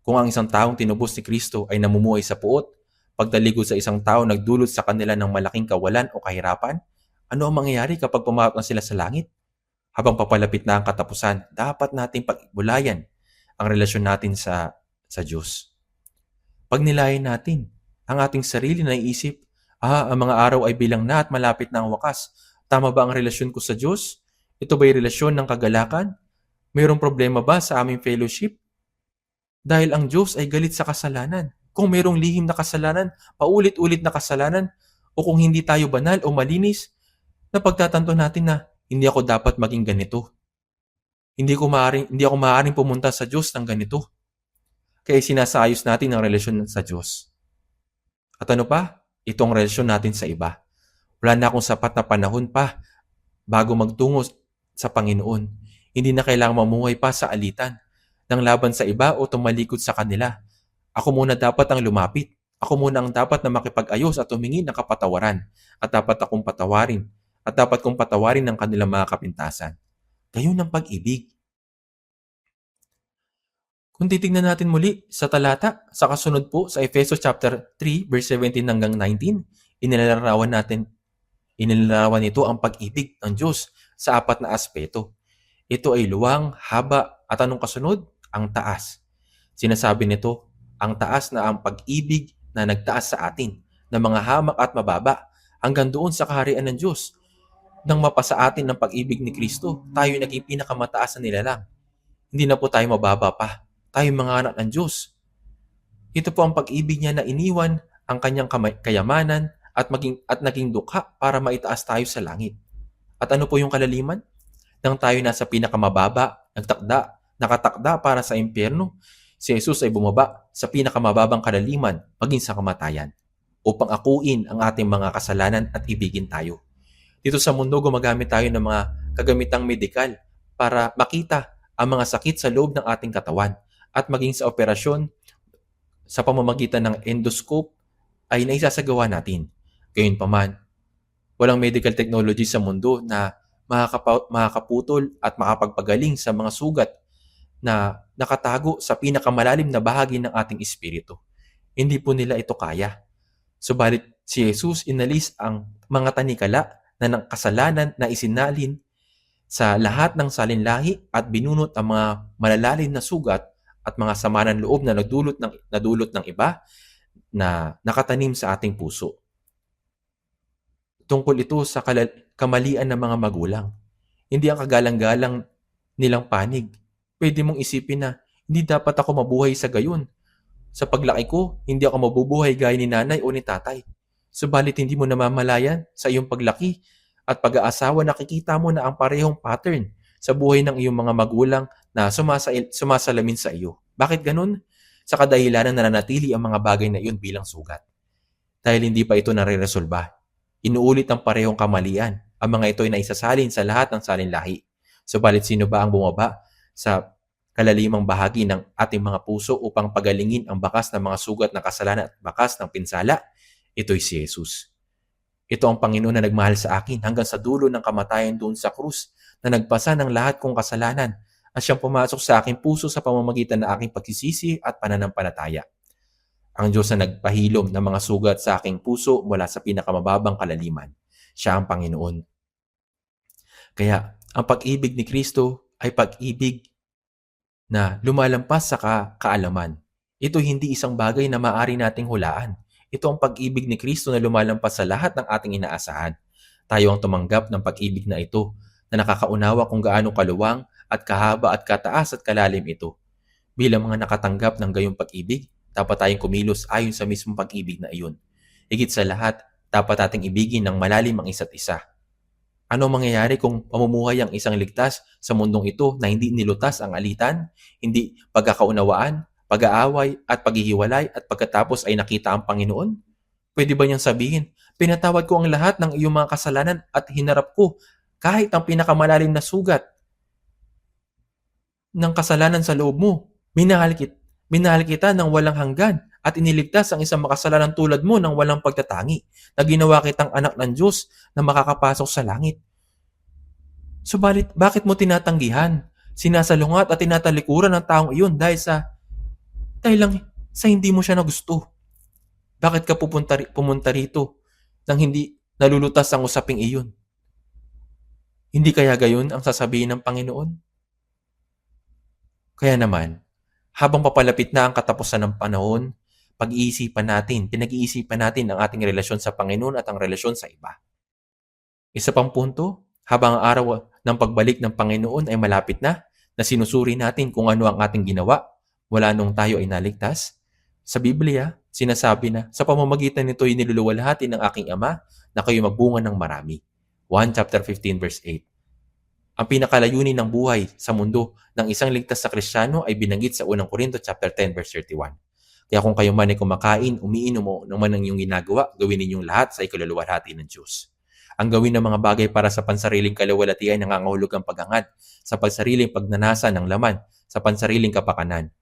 kung ang isang taong tinubos ni Kristo ay namumuhay sa puot, pagtalikod sa isang tao nagdulot sa kanila ng malaking kawalan o kahirapan, ano ang mangyayari kapag pumaot na sila sa langit? Habang papalapit na ang katapusan, dapat nating pagbulayan ang relasyon natin sa Diyos. Pag nilayan natin ang ating sarili na iisip, ang mga araw ay bilang na at malapit na ang wakas. Tama ba ang relasyon ko sa Diyos? Ito ba'y relasyon ng kagalakan? Mayroong problema ba sa aming fellowship? Dahil ang Diyos ay galit sa kasalanan. Kung mayroong lihim na kasalanan, paulit-ulit na kasalanan, o kung hindi tayo banal o malinis, napagtatanto natin na hindi ako dapat maging ganito. Hindi ako maaaring pumunta sa Diyos ng ganito. Kaya sinasayos natin ang relasyon sa Diyos. At ano pa? Itong relasyon natin sa iba. Wala na akong sapat na panahon pa bago magtungo sa Panginoon. Hindi na kailangang mamuhay pa sa alitan ng laban sa iba o tumalikod sa kanila. Ako muna dapat ang lumapit. Ako muna ang dapat na makipag-ayos at humingi ng kapatawaran. At dapat akong patawarin. At dapat kong patawarin ng kanilang mga kapintasan. Gayon ang pag-ibig. Kung titignan natin muli sa talata, sa kasunod po sa Efeso chapter 3 verse 17 hanggang 19, inilarawan nito ang pag-ibig ng Diyos sa apat na aspeto. Ito ay luwang, haba, at anong kasunod? Ang taas. Sinasabi nito, ang taas na ang pag-ibig na nagtaas sa atin ng mga hamak at mababa hanggang doon sa kaharian ng Diyos. Nang mapasa atin ng pag-ibig ni Kristo, tayo naging pinakamataas na nilalang. Hindi na po tayo mababa pa. Tayo mga anak ng Diyos. Ito po ang pag-ibig niya na iniwan ang kanyang kayamanan at naging dukha para maitaas tayo sa langit. At ano po yung kalaliman? Nang tayo nasa pinakamababa, nakatakda para sa impyerno, si Jesus ay bumaba sa pinakamababang kalaliman maging sa kamatayan upang akuin ang ating mga kasalanan at ibigin tayo. Dito sa mundo, gumagamit tayo ng mga kagamitang medikal para makita ang mga sakit sa loob ng ating katawan at maging sa operasyon sa pamamagitan ng endoscope ay naisasagawa natin. Gayunpaman, walang medical technology sa mundo na makakaputol at makapagpagaling sa mga sugat na nakatago sa pinakamalalim na bahagi ng ating espiritu. Hindi po nila ito kaya. Subalit si Jesus inalis ang mga tanikala na ng kasalanan na isinalin sa lahat ng salinlahi at binunot ang mga malalalim na sugat at mga sama ng loob na nadulot ng iba na nakatanim sa ating puso. Tungkol ito sa kamalian ng mga magulang. Hindi ang kagalang-galang nilang panig. Pwede mong isipin na hindi dapat ako mabuhay sa gayon. Sa paglaki ko, hindi ako mabubuhay gaya ni nanay o ni tatay. Subalit hindi mo namamalayan sa iyong paglaki at pag-aasawa, nakikita mo na ang parehong pattern sa buhay ng iyong mga magulang na sumasalamin sa iyo. Bakit ganun? Sa kadahilanan na nanatili ang mga bagay na iyon bilang sugat. Dahil hindi pa ito nare-resolba. Inuulit ang parehong kamalian. Ang mga ito ay naisasalin sa lahat ng salinlahi. Subalit sino ba ang bumaba sa kalalimang bahagi ng ating mga puso upang pagalingin ang bakas ng mga sugat ng kasalanan at bakas ng pinsala? Ito'y si Jesus. Ito ang Panginoon na nagmahal sa akin hanggang sa dulo ng kamatayan doon sa krus na nagpasa ng lahat kong kasalanan at siyang pumasok sa aking puso sa pamamagitan ng aking pagsisisi at pananampalataya. Ang Diyos na nagpahilom ng mga sugat sa aking puso mula sa pinakamababang kalaliman. Siya ang Panginoon. Kaya ang pag-ibig ni Kristo ay pag-ibig na lumalampas sa kaalaman. Ito hindi isang bagay na maaari nating hulaan. Ito ang pag-ibig ni Kristo na lumalampas sa lahat ng ating inaasahan. Tayo ang tumanggap ng pag-ibig na ito na nakakaunawa kung gaano kaluwang at kahaba at kataas at kalalim ito. Bilang mga nakatanggap ng gayong pag-ibig, dapat tayong kumilos ayon sa mismong pag-ibig na iyon. Higit sa lahat, dapat ating ibigin ng malalim ang isa't isa. Ano mangyayari kung pamumuhay ang isang ligtas sa mundong ito na hindi nilutas ang alitan, hindi pagkakaunawaan, pag-aaway at paghihiwalay at pagkatapos ay nakita ang Panginoon? Pwede ba niyang sabihin, pinatawad ko ang lahat ng iyong mga kasalanan at hinarap ko kahit ang pinakamalalim na sugat ng kasalanan sa loob mo. Minahal kita ng walang hanggan at iniligtas ang isang makasalanan tulad mo ng walang pagtatangi na ginawa kitang anak ng Diyos na makakapasok sa langit. Subalit, bakit mo tinatanggihan, sinasalungat at tinatalikuran ng taong iyon dahil lang sa hindi mo siya nagusto? Bakit ka pumunta rito nang hindi nalulutas ang usaping iyon? Hindi kaya gayon ang sasabihin ng Panginoon? Kaya naman, habang papalapit na ang katapusan ng panahon, pinag-iisipan natin ang ating relasyon sa Panginoon at ang relasyon sa iba. Isa pang punto, habang ang araw ng pagbalik ng Panginoon ay malapit na sinusuri natin kung ano ang ating ginawa mula nung tayo ay naligtas, sa Biblia, sinasabi na sa pamamagitan nito ay niluluwalhati ng aking Ama na kayo magbunga ng marami. 1 chapter 15 verse 8. Ang pinakalayunin ng buhay sa mundo ng isang ligtas sa Kristiyano ay binanggit sa 1 Corinto chapter 10 verse 31. Kaya kung kayo man ay kumakain, umiinom o naman ang iyong ginagawa, gawin ninyong lahat sa ikaluluwalhati ng Diyos. Ang gawin ng mga bagay para sa pansariling kaluwalhatian ay nangangahulugang pag-angat sa pansariling pagnanasa ng laman sa pansariling kapakanan.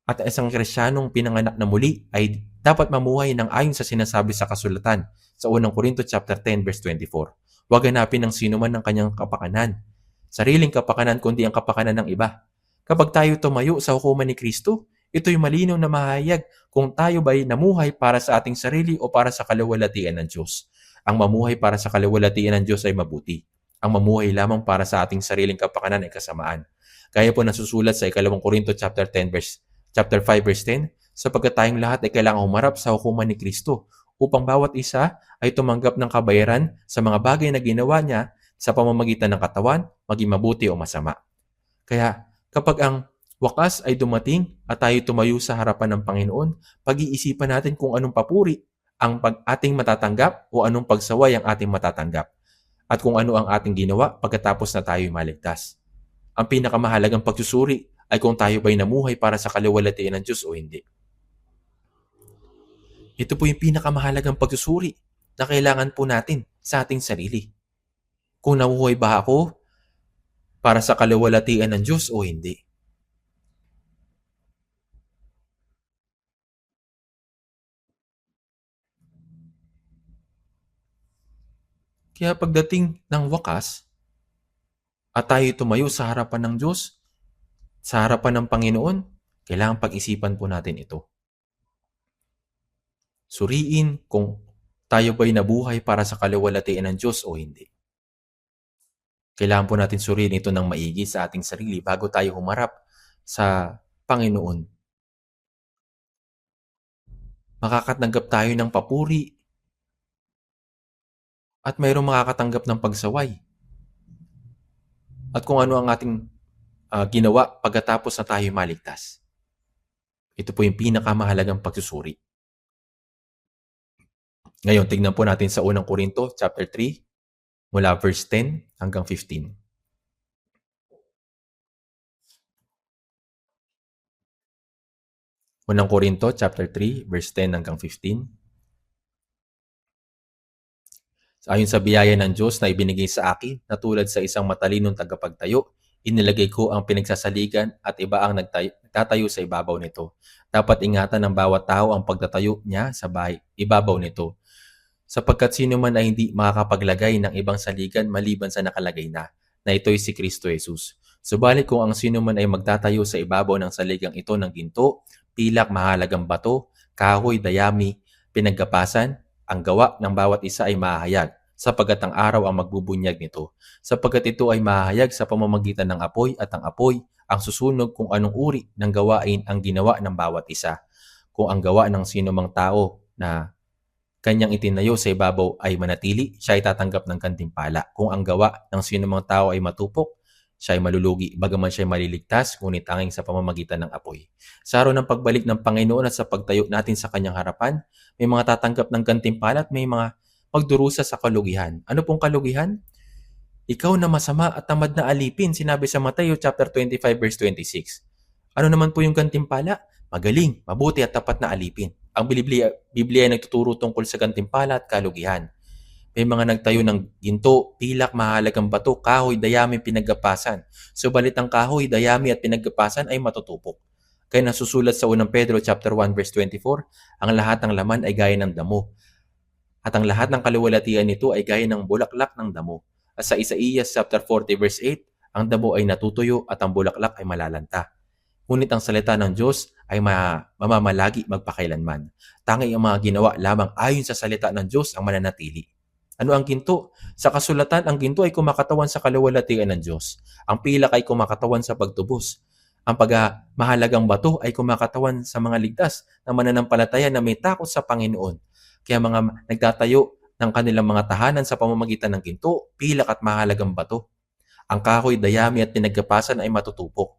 At isang Kristiyanong pinanganak na muli ay dapat mamuhay ng ayon sa sinasabi sa kasulatan sa 1 Corinto chapter 10 verse 24. Huwag hanapin ng sino man ang kanyang kapakanan, sariling kapakanan kundi ang kapakanan ng iba. Kapag tayo tumayo sa hukuman ni Kristo, ito'y malinaw na mahayag kung tayo ba'y namuhay para sa ating sarili o para sa kaluwalhatian ng Diyos. Ang mamuhay para sa kaluwalhatian ng Diyos ay mabuti. Ang mamuhay lamang para sa ating sariling kapakanan ay kasamaan. Gaya po nasusulat sa 2 Corinto chapter 5 verse 10, sapagkat tayong lahat ay kailangang humarap sa hukuman ni Kristo upang bawat isa ay tumanggap ng kabayaran sa mga bagay na ginawa niya sa pamamagitan ng katawan, maging mabuti o masama. Kaya kapag ang wakas ay dumating at tayo tumayo sa harapan ng Panginoon, pag-iisipan natin kung anong papuri ang ating matatanggap o anong pagsaway ang ating matatanggap at kung ano ang ating ginawa pagkatapos na tayo maligtas. Ang pinakamahalagang pagsusuri ay kung tayo ba'y namuhay para sa kaluwalhatian ng Diyos o hindi. Ito po yung pinakamahalagang pagsusuri na kailangan po natin sa ating sarili. Kung namuhay ba ako para sa kaluwalhatian ng Diyos o hindi. Kaya pagdating ng wakas at tayo tumayo sa harapan ng Diyos, sa harapan ng Panginoon, kailangan pag-isipan po natin ito. Suriin kung tayo ba'y nabuhay para sa kaluwalhatian ng Diyos o hindi. Kailangan po natin suriin ito ng maigi sa ating sarili bago tayo humarap sa Panginoon. Makakatanggap tayo ng papuri at mayroong makakatanggap ng pagsaway. At kung ano ang ating ginawa pagkatapos na tayo maligtas. Ito po yung pinakamahalagang pagsusuri. Ngayon, tignan po natin sa 1 Corinto chapter 3 mula verse 10 hanggang 15. 1 Corinto chapter 3 verse 10 hanggang 15. Ayon sa biyaya ng Diyos na ibinigay sa akin, na tulad sa isang matalinong tagapagtayo, inilagay ko ang pinagsasaligan at iba ang nagtatayo sa ibabaw nito. Dapat ingatan ng bawat tao ang pagtatayo niya sa ibabaw nito. Sapagkat sino man ay hindi makakapaglagay ng ibang saligan maliban sa nakalagay na ito'y si Kristo Jesus. Subalit kung ang sino man ay magtatayo sa ibabaw ng saligang ito ng ginto, pilak, mahalagang bato, kahoy, dayami, pinaggapasan, ang gawa ng bawat isa ay mahahayag, sapagkat ang araw ang magbubunyag nito. Sapagkat ito ay mahahayag sa pamamagitan ng apoy at ang apoy ang susunog kung anong uri ng gawain ang ginawa ng bawat isa. Kung ang gawa ng sino mang tao na kanyang itinayo sa ibabaw ay manatili, siya ay tatanggap ng gantimpala. Kung ang gawa ng sino mang tao ay matupok, siya ay malulugi, bagaman siya ay maliligtas, ngunit tanging sa pamamagitan ng apoy. Sa araw ng pagbalik ng Panginoon at sa pagtayo natin sa kanyang harapan, may mga tatanggap ng gantimpala at may mga magdurusa sa kalugihan. Ano pong kalugihan? Ikaw na masama at tamad na alipin, sinabi sa Mateo chapter 25 verse 26. Ano naman po yung gantimpala? Magaling, mabuti at tapat na alipin. Ang Biblia ay nagtuturo tungkol sa gantimpala at kalugihan. May mga nagtayo ng ginto, pilak, mahalagang bato, kahoy, dayami, pinaggapasan. Subalit ang kahoy, dayami at pinaggapasan ay matutupok. Kaya nasusulat sa 1 Pedro chapter 1 verse 24, ang lahat ng laman ay gaya ng damo. At ang lahat ng kaluwalhatian nito ay gaya ng bulaklak ng damo. At sa Isaías chapter 40 verse 8, ang damo ay natutuyo at ang bulaklak ay malalanta. Ngunit ang salita ng Diyos ay mamamalagi magpakailanman. Tanging ang mga ginawa lamang ayon sa salita ng Diyos ang mananatili. Ano ang ginto? Sa kasulatan, ang ginto ay kumakatawan sa kaluwalhatian ng Diyos. Ang pilak ay kumakatawan sa pagtubos. Ang pagmahalagang bato ay kumakatawan sa mga ligtas na mananampalataya na may takot sa Panginoon. Kaya mga nagtatayo ng kanilang mga tahanan sa pamamagitan ng ginto, pilak at mahalagang bato. Ang kahoy, dayami at pinagkapasan ay matutupok.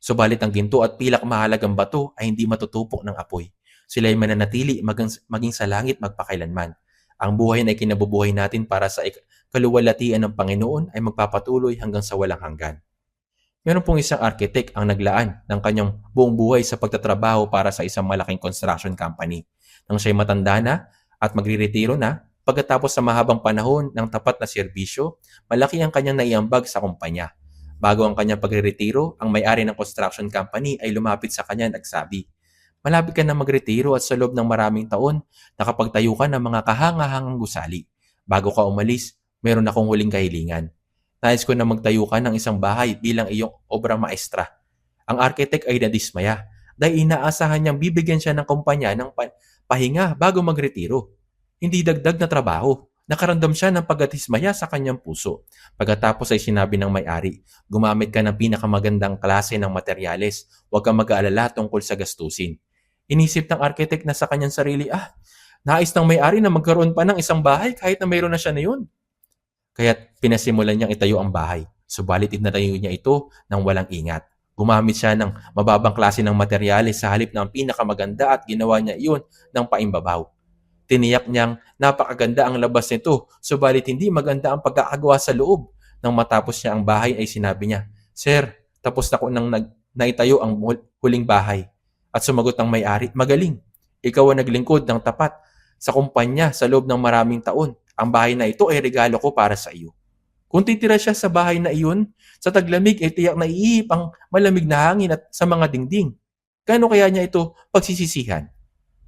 Subalit ang ginto at pilak mahalagang bato ay hindi matutupok ng apoy. Sila ay mananatili maging sa langit magpakailanman. Ang buhay na kinabubuhay natin para sa kaluwalhatian ng Panginoon ay magpapatuloy hanggang sa walang hanggan. Meron pong isang architect ang naglaan ng kanyang buong buhay sa pagtatrabaho para sa isang malaking construction company. Nang siya'y matanda na at magre-retiro na, pagkatapos sa mahabang panahon ng tapat na serbisyo, malaki ang kanyang naiambag sa kumpanya. Bago ang kanyang pagre-retiro, ang may-ari ng construction company ay lumapit sa kanya at nagsabi, "Malapit ka na magretiro at sa loob ng maraming taon, nakapagtayo ka ng mga kahangahangang gusali. Bago ka umalis, meron akong huling kahilingan. Nais ko na magtayo ka ng isang bahay bilang iyong obra maestra." Ang architect ay nadismaya dahil inaasahan niyang bibigyan siya ng kumpanya ng pahinga bago magretiro. Hindi dagdag na trabaho. Nakaramdam siya ng pagkatismaya sa kanyang puso. Pagkatapos ay sinabi ng may-ari, "Gumamit ka ng pinakamagandang klase ng materyales. Huwag kang mag-aalala tungkol sa gastusin." Inisip ng architect na sa kanyang sarili, nais ng may-ari na magkaroon pa ng isang bahay kahit na mayroon na siya na yun. Kaya't pinasimulan niyang itayo ang bahay. Subalit itinatayo niya ito ng walang ingat. Gumamit siya ng mababang klase ng materyales sa halip ng pinakamaganda at ginawa niya iyon ng paimbabaw. Tiniyak niyang napakaganda ang labas nito, subalit hindi maganda ang pagkakagawa sa loob. Nang matapos niya ang bahay ay sinabi niya, "Sir, tapos na ko nang naitayo ang huling bahay." At sumagot ang may-ari, "Magaling. Ikaw ang naglingkod ng tapat sa kumpanya sa loob ng maraming taon. Ang bahay na ito ay regalo ko para sa iyo." Kung titira siya sa bahay na iyon, sa taglamig ay tiyak na iihip ang malamig na hangin at sa mga dingding. Kano kaya niya ito pagsisisihan?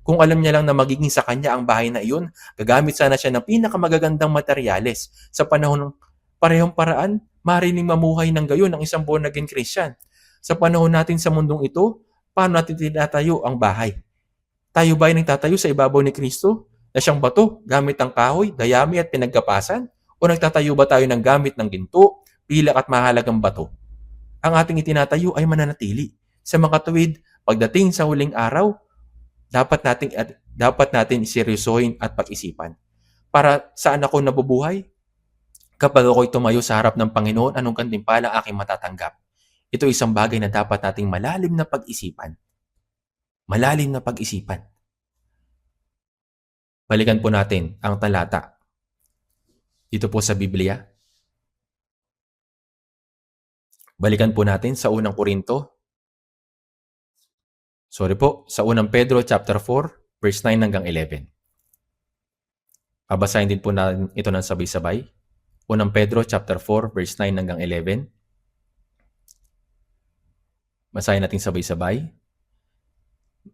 Kung alam niya lang na magiging sa kanya ang bahay na iyon, gagamit sana siya ng pinakamagagandang materyales. Sa panahon ng parehong paraan, maaaring mamuhay ng gayon ang isang born-again Christian. Sa panahon natin sa mundong ito, paano natin tinatayo ang bahay? Tayo ba ay nagtatayo sa ibabaw ni Kristo na siyang bato gamit ang kahoy, dayami at pinagkapasan? O nagtatayo ba tayo ng gamit ng ginto, pilak at mahalagang bato? Ang ating itinatayo ay mananatili. Sa mga tuwid, pagdating sa huling araw, dapat natin seryosohin at pag-isipan. Para saan ako nabubuhay? Kapag ako'y tumayo sa harap ng Panginoon, anong gantimpala aking matatanggap? Ito isang bagay na dapat nating malalim na pag-isipan. Malalim na pag-isipan. Balikan po natin ang talata. Dito po sa Biblia. Balikan po natin sa unang Korinto. Sa unang Pedro chapter 4, verse 9 hanggang 11. Babasahin din po natin ito ng sabay-sabay. Unang Pedro chapter 4, verse 9 hanggang 11. Basahin natin sabay-sabay.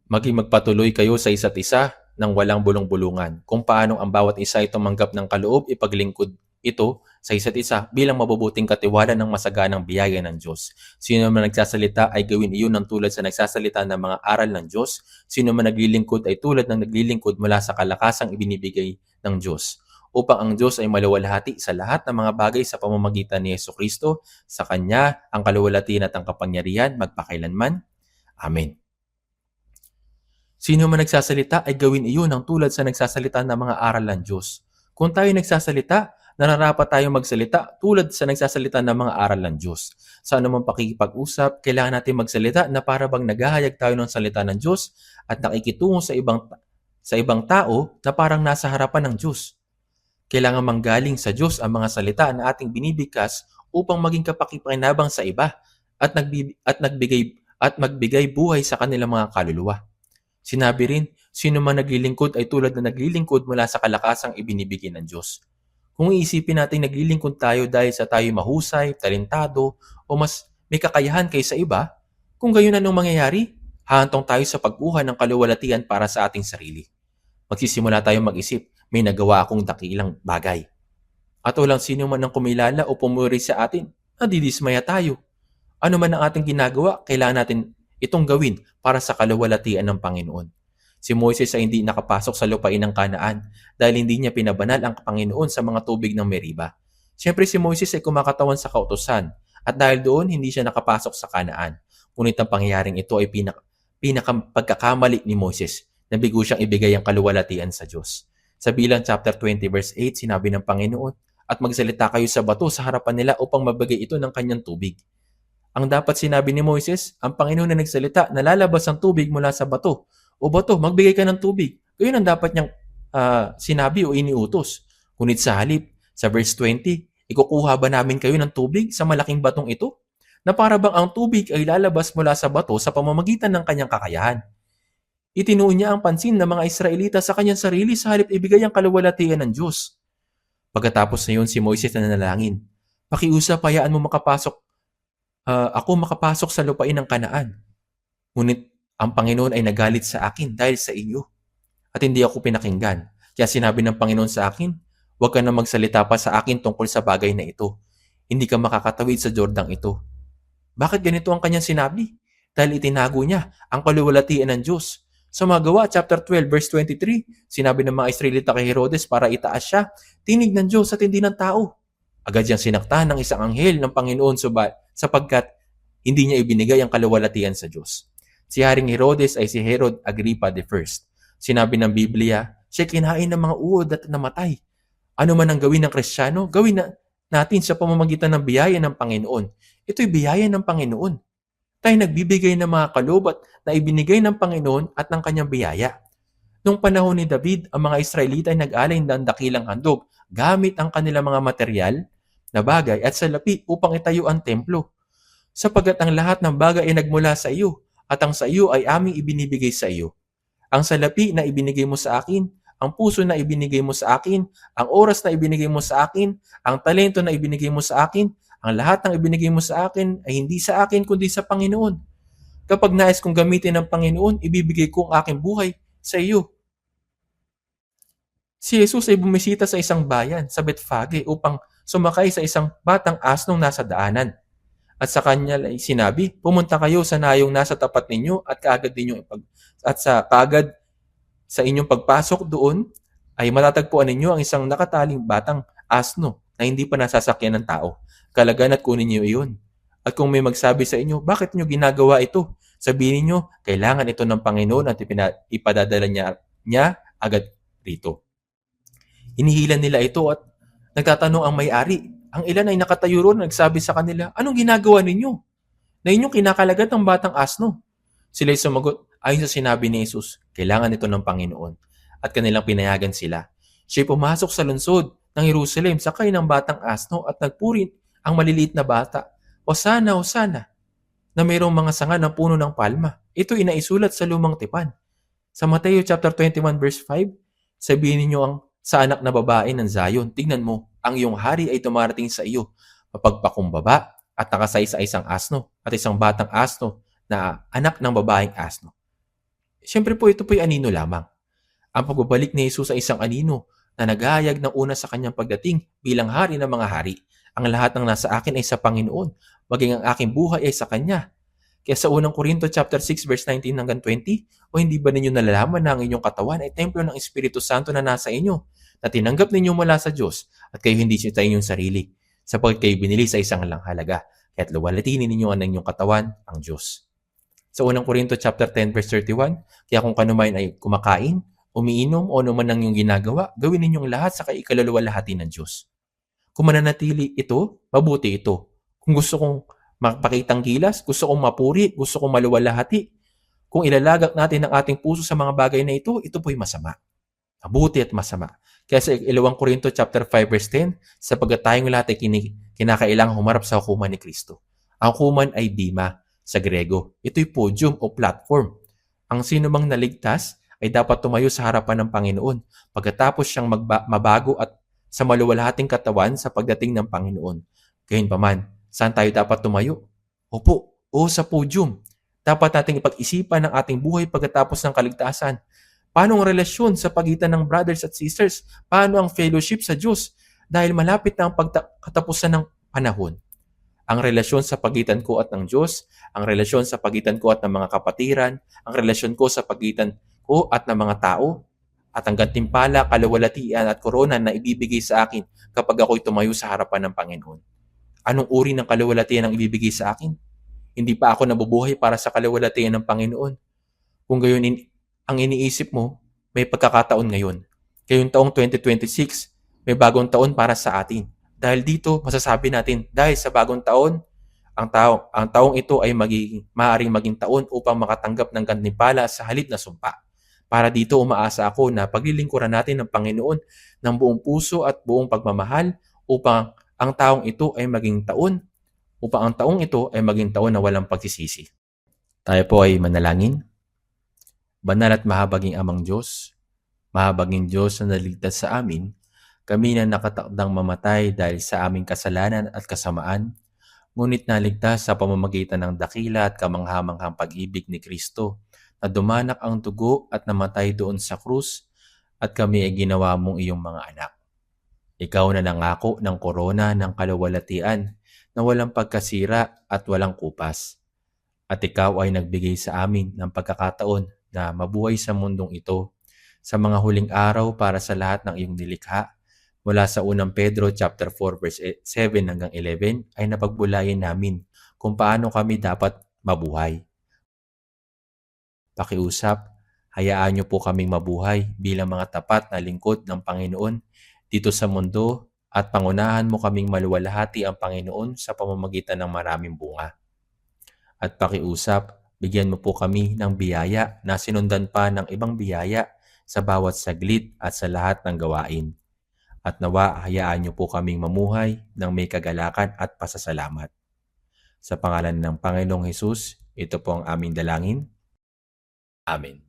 Maging magpatuloy kayo sa isa't isa ng walang bulong-bulungan. Kung paano ang bawat isa ay tumanggap ng kaloob, ipaglingkod ito sa isa't isa bilang mabubuting katiwala ng masaganang biyaya ng Diyos. Sino man nagsasalita ay gawin iyon ng tulad sa nagsasalita ng mga aral ng Diyos. Sino man naglilingkod ay tulad ng naglilingkod mula sa kalakasang ibinibigay ng Diyos, upang ang Diyos ay maluwalhati sa lahat ng mga bagay sa pamamagitan ni Jesucristo. Sa Kanya ang kaluwalhatian at ang kapangyarihan magpakailanman. Amen. Sino man nagsasalita ay gawin iyon ng tulad sa nagsasalita ng mga aral ng Diyos. Kung tayo nagsasalita, nararapat tayong magsalita tulad sa nagsasalita ng mga aral ng Diyos. Sa anumang pakikipag-usap, kailangan natin magsalita na para bang naghahayag tayo ng salita ng Diyos at nakikitungo sa ibang tao na parang nasa harapan ng Diyos. Kailangan manggaling sa Diyos ang mga salita na ating binibigkas upang maging kapakipakinabang sa iba at magbigay buhay sa kanilang mga kaluluwa. Sinabi rin, sino man naglilingkod ay tulad na naglilingkod mula sa kalakasang ibinibigay ng Diyos. Kung iisipin natin naglilingkod tayo dahil sa tayo mahusay, talentado, o mas may kakayahan kaysa iba, kung gayon anong mangyayari, hahantong tayo sa pagkuha ng kaluwalhatian para sa ating sarili. Magsisimula tayong mag-isip, may nagawa akong dakilang bagay. At walang sino man ang kumilala o pumuri sa atin, nadidismaya tayo. Ano man ang ating ginagawa, kailangan natin itong gawin para sa kaluwalhatian ng Panginoon. Si Moises ay hindi nakapasok sa lupain ng Kanaan dahil hindi niya pinabanal ang Panginoon sa mga tubig ng Meriba. Siyempre si Moises ay kumakatawan sa kautusan at dahil doon hindi siya nakapasok sa Kanaan. Ngunit ang pangyayaring ito ay pagkakamali ni Moises na bigo siyang ibigay ang kaluwalhatian sa Diyos. Sa Bilang chapter 20 verse 8, sinabi ng Panginoon, "At magsalita kayo sa bato sa harapan nila upang mabigay ito ng kanyang tubig." Ang dapat sinabi ni Moises, ang Panginoon na nagsalita na lalabas ang tubig mula sa bato. O bato, magbigay ka ng tubig. Gayon ang dapat niyang sinabi o iniutos. Ngunit sa halip, sa verse 20, ikukuha ba namin kayo ng tubig sa malaking batong ito? Na para bang ang tubig ay lalabas mula sa bato sa pamamagitan ng kanyang kakayahan. Itinuon niya ang pansin ng mga Israelita sa kanyang sarili sa halip ibigay ang kaluwalhatian ng Diyos. Pagkatapos na yun, si Moises na nanalangin, "Pakiusap, hayaan mo ako makapasok sa lupain ng Kanaan. Ngunit ang Panginoon ay nagalit sa akin dahil sa iyo at hindi ako pinakinggan. Kaya sinabi ng Panginoon sa akin, huwag ka na magsalita pa sa akin tungkol sa bagay na ito. Hindi ka makakatawid sa Jordang ito." Bakit ganito ang kanyang sinabi? Dahil itinago niya ang kaluwalhatian ng Diyos. Sa mga Gawa, chapter 12, verse 23, sinabi ng mga Israelita kay Herodes para itaas siya, "Tinig ng Diyos at hindi ng tao." Agad siyang sinaktan ng isang anghel ng Panginoon sapagkat hindi niya ibinigay ang kaluwalhatian sa Diyos. Si Haring Herodes ay si Herod Agrippa I. Sinabi ng Biblia, siya kinain ng mga uod at namatay. Ano man ang gawin ng Kristiyano, gawin natin sa pamamagitan ng biyaya ng Panginoon. Ito'y biyaya ng Panginoon. Tayo nagbibigay ng mga kaloob na ibinigay ng Panginoon at ng kanyang biyaya. Noong panahon ni David, ang mga Israelita ay nag-alay ng dakilang handog gamit ang kanilang mga material na bagay at salapi upang itayo ang templo. Sapagkat ang lahat ng bagay ay nagmula sa iyo at ang sa iyo ay aming ibinibigay sa iyo. Ang salapi na ibinigay mo sa akin, ang puso na ibinigay mo sa akin, ang oras na ibinigay mo sa akin, ang talento na ibinigay mo sa akin, ang lahat ng ibinigay mo sa akin ay hindi sa akin kundi sa Panginoon. Kapag nais kong gamitin ng Panginoon, ibibigay ko ang aking buhay sa iyo. Si Jesus ay bumisita sa isang bayan sa Bethphage upang sumakay sa isang batang asnong nasa daanan. At sa kanya ay sinabi, "Pumunta kayo sa nayong nasa tapat ninyo at kaagad sa inyong pagpasok doon ay matatagpuan ninyo ang isang nakataling batang asno na hindi pa nasasakyan ng tao. Kalagayan at kunin niyo iyon. At kung may magsabi sa inyo, bakit niyo ginagawa ito? Sabihin niyo, kailangan ito ng Panginoon at ipadadala niya agad rito." Hinihilan nila ito at nagtatanong ang may-ari. Ang ilan ay nakatayo roon nagsabi sa kanila, "Anong ginagawa ninyo? Na inyong kinakalagat ng batang asno." Sila'y sumagot, ayon sa sinabi ni Jesus, kailangan ito ng Panginoon. At kanilang pinayagan sila. Siya'y pumasok sa lungsod ng Jerusalem sakay ng batang asno at nagpuri ang maliliit na bata. "Hosana, Hosana," na mayroong mga sanga ng puno ng palma. Ito inaisulat sa lumang tipan. Sa Mateo chapter 21 verse 5, sabihin ninyo sa anak na babae ng Zion, "Tignan mo, ang iyong hari ay dumarating sa iyo, mapagpakumbaba at nakasay sa isang asno at isang batang asno na anak ng babaeng asno." Siyempre po ito po'y anino lamang. Ang pagbabalik ni Jesus ay isang anino na naghahayag ng una sa kanyang pagdating bilang hari ng mga hari. Ang lahat ng nasa akin ay sa Panginoon, maging ang aking buhay ay sa Kanya. Kaya sa unang Korinto chapter 6 verse 19 hanggang 20, "O hindi ba ninyo nalalaman na ang inyong katawan ay templo ng Espiritu Santo na nasa inyo, na tinanggap ninyo mula sa Diyos, at kayo hindi sa inyong sarili, sapagkat kayo binili sa isang lang halaga, kaya't luwalhatihin ninyo ang inyong katawan, ang Diyos." Sa unang Korinto chapter 10 verse 31, "Kaya kung kanuman ay kumakain, umiinom, o anuman ang inyong ginagawa, gawin ninyong lahat sa ikaluluwalhati ng Diyos." Kung mananatili ito, mabuti ito. Kung gusto kong makapakitang gilas, gusto kong mapuri, gusto kong maluwalhati, kung ilalagak natin ang ating puso sa mga bagay na ito po'y masama. Mabuti at masama. Kaya sa 2 Korinto chapter 5 verse 10, sapagkat tayong lahat ay kinakailangang humarap sa hukuman ni Kristo. Ang hukuman ay bima sa Grego. Ito'y podium o platform. Ang sino mang naligtas ay dapat tumayo sa harapan ng Panginoon pagkatapos siyang mabago at sa maluwalhating katawan sa pagdating ng Panginoon. Gayunpaman, saan tayo dapat tumayo? Sa podium. Dapat nating ipag-isipan ang ating buhay pagkatapos ng kaligtasan. Paano ang relasyon sa pagitan ng brothers at sisters? Paano ang fellowship sa Diyos? Dahil malapit na ang katapusan ng panahon. ang relasyon sa pagitan ko at ng Diyos, ang relasyon sa pagitan ko at ng mga kapatiran, ang relasyon ko sa pagitan ko at ng mga tao, at ang gantimpala, kaluwalhatian at korona na ibibigay sa akin kapag ako'y tumayo sa harapan ng Panginoon. Anong uri ng kaluwalhatian ang ibibigay sa akin? Hindi pa ako nabubuhay para sa kaluwalhatian ng Panginoon. Kung gayon ang iniisip mo, may pagkakataon ngayon. Ngayong taong 2026, may bagong taon para sa atin. Dahil dito, masasabi natin, dahil sa bagong taon, ang taong ito ay maaaring maging taon upang makatanggap ng gantimpala sa halip na sumpa. Para dito, umaasa ako na paglilingkuran natin ng Panginoon ng buong puso at buong pagmamahal upang ang taong ito ay maging taon na walang pagsisisi. Tayo po ay manalangin. Banal at mahabaging Amang Diyos, mahabaging Diyos na naligtas sa amin, kami na nakatakdang mamatay dahil sa aming kasalanan at kasamaan, ngunit naligtas sa pamamagitan ng dakila at kamanghamanghang pag-ibig ni Kristo, na dumanak ang dugo at namatay doon sa krus, at kami ay ginawa mong iyong mga anak. Ikaw na nangako ng korona ng kaluwalhatian na walang pagkasira at walang kupas. At ikaw ay nagbigay sa amin ng pagkakataon na mabuhay sa mundong ito sa mga huling araw para sa lahat ng iyong nilikha. Mula sa unang Pedro chapter 4 verse 7 hanggang 11 ay napagbulayan namin kung paano kami dapat mabuhay. Pakiusap, hayaan niyo po kaming mabuhay bilang mga tapat na lingkod ng Panginoon dito sa mundo at pangunahan mo kaming maluwalhati ang Panginoon sa pamamagitan ng maraming bunga. At pakiusap, bigyan mo po kami ng biyaya na sinundan pa ng ibang biyaya sa bawat saglit at sa lahat ng gawain. At nawa, hayaan niyo po kaming mamuhay ng may kagalakan at pasasalamat. Sa pangalan ng Panginoong Hesus, ito po ang aming dalangin. Amen.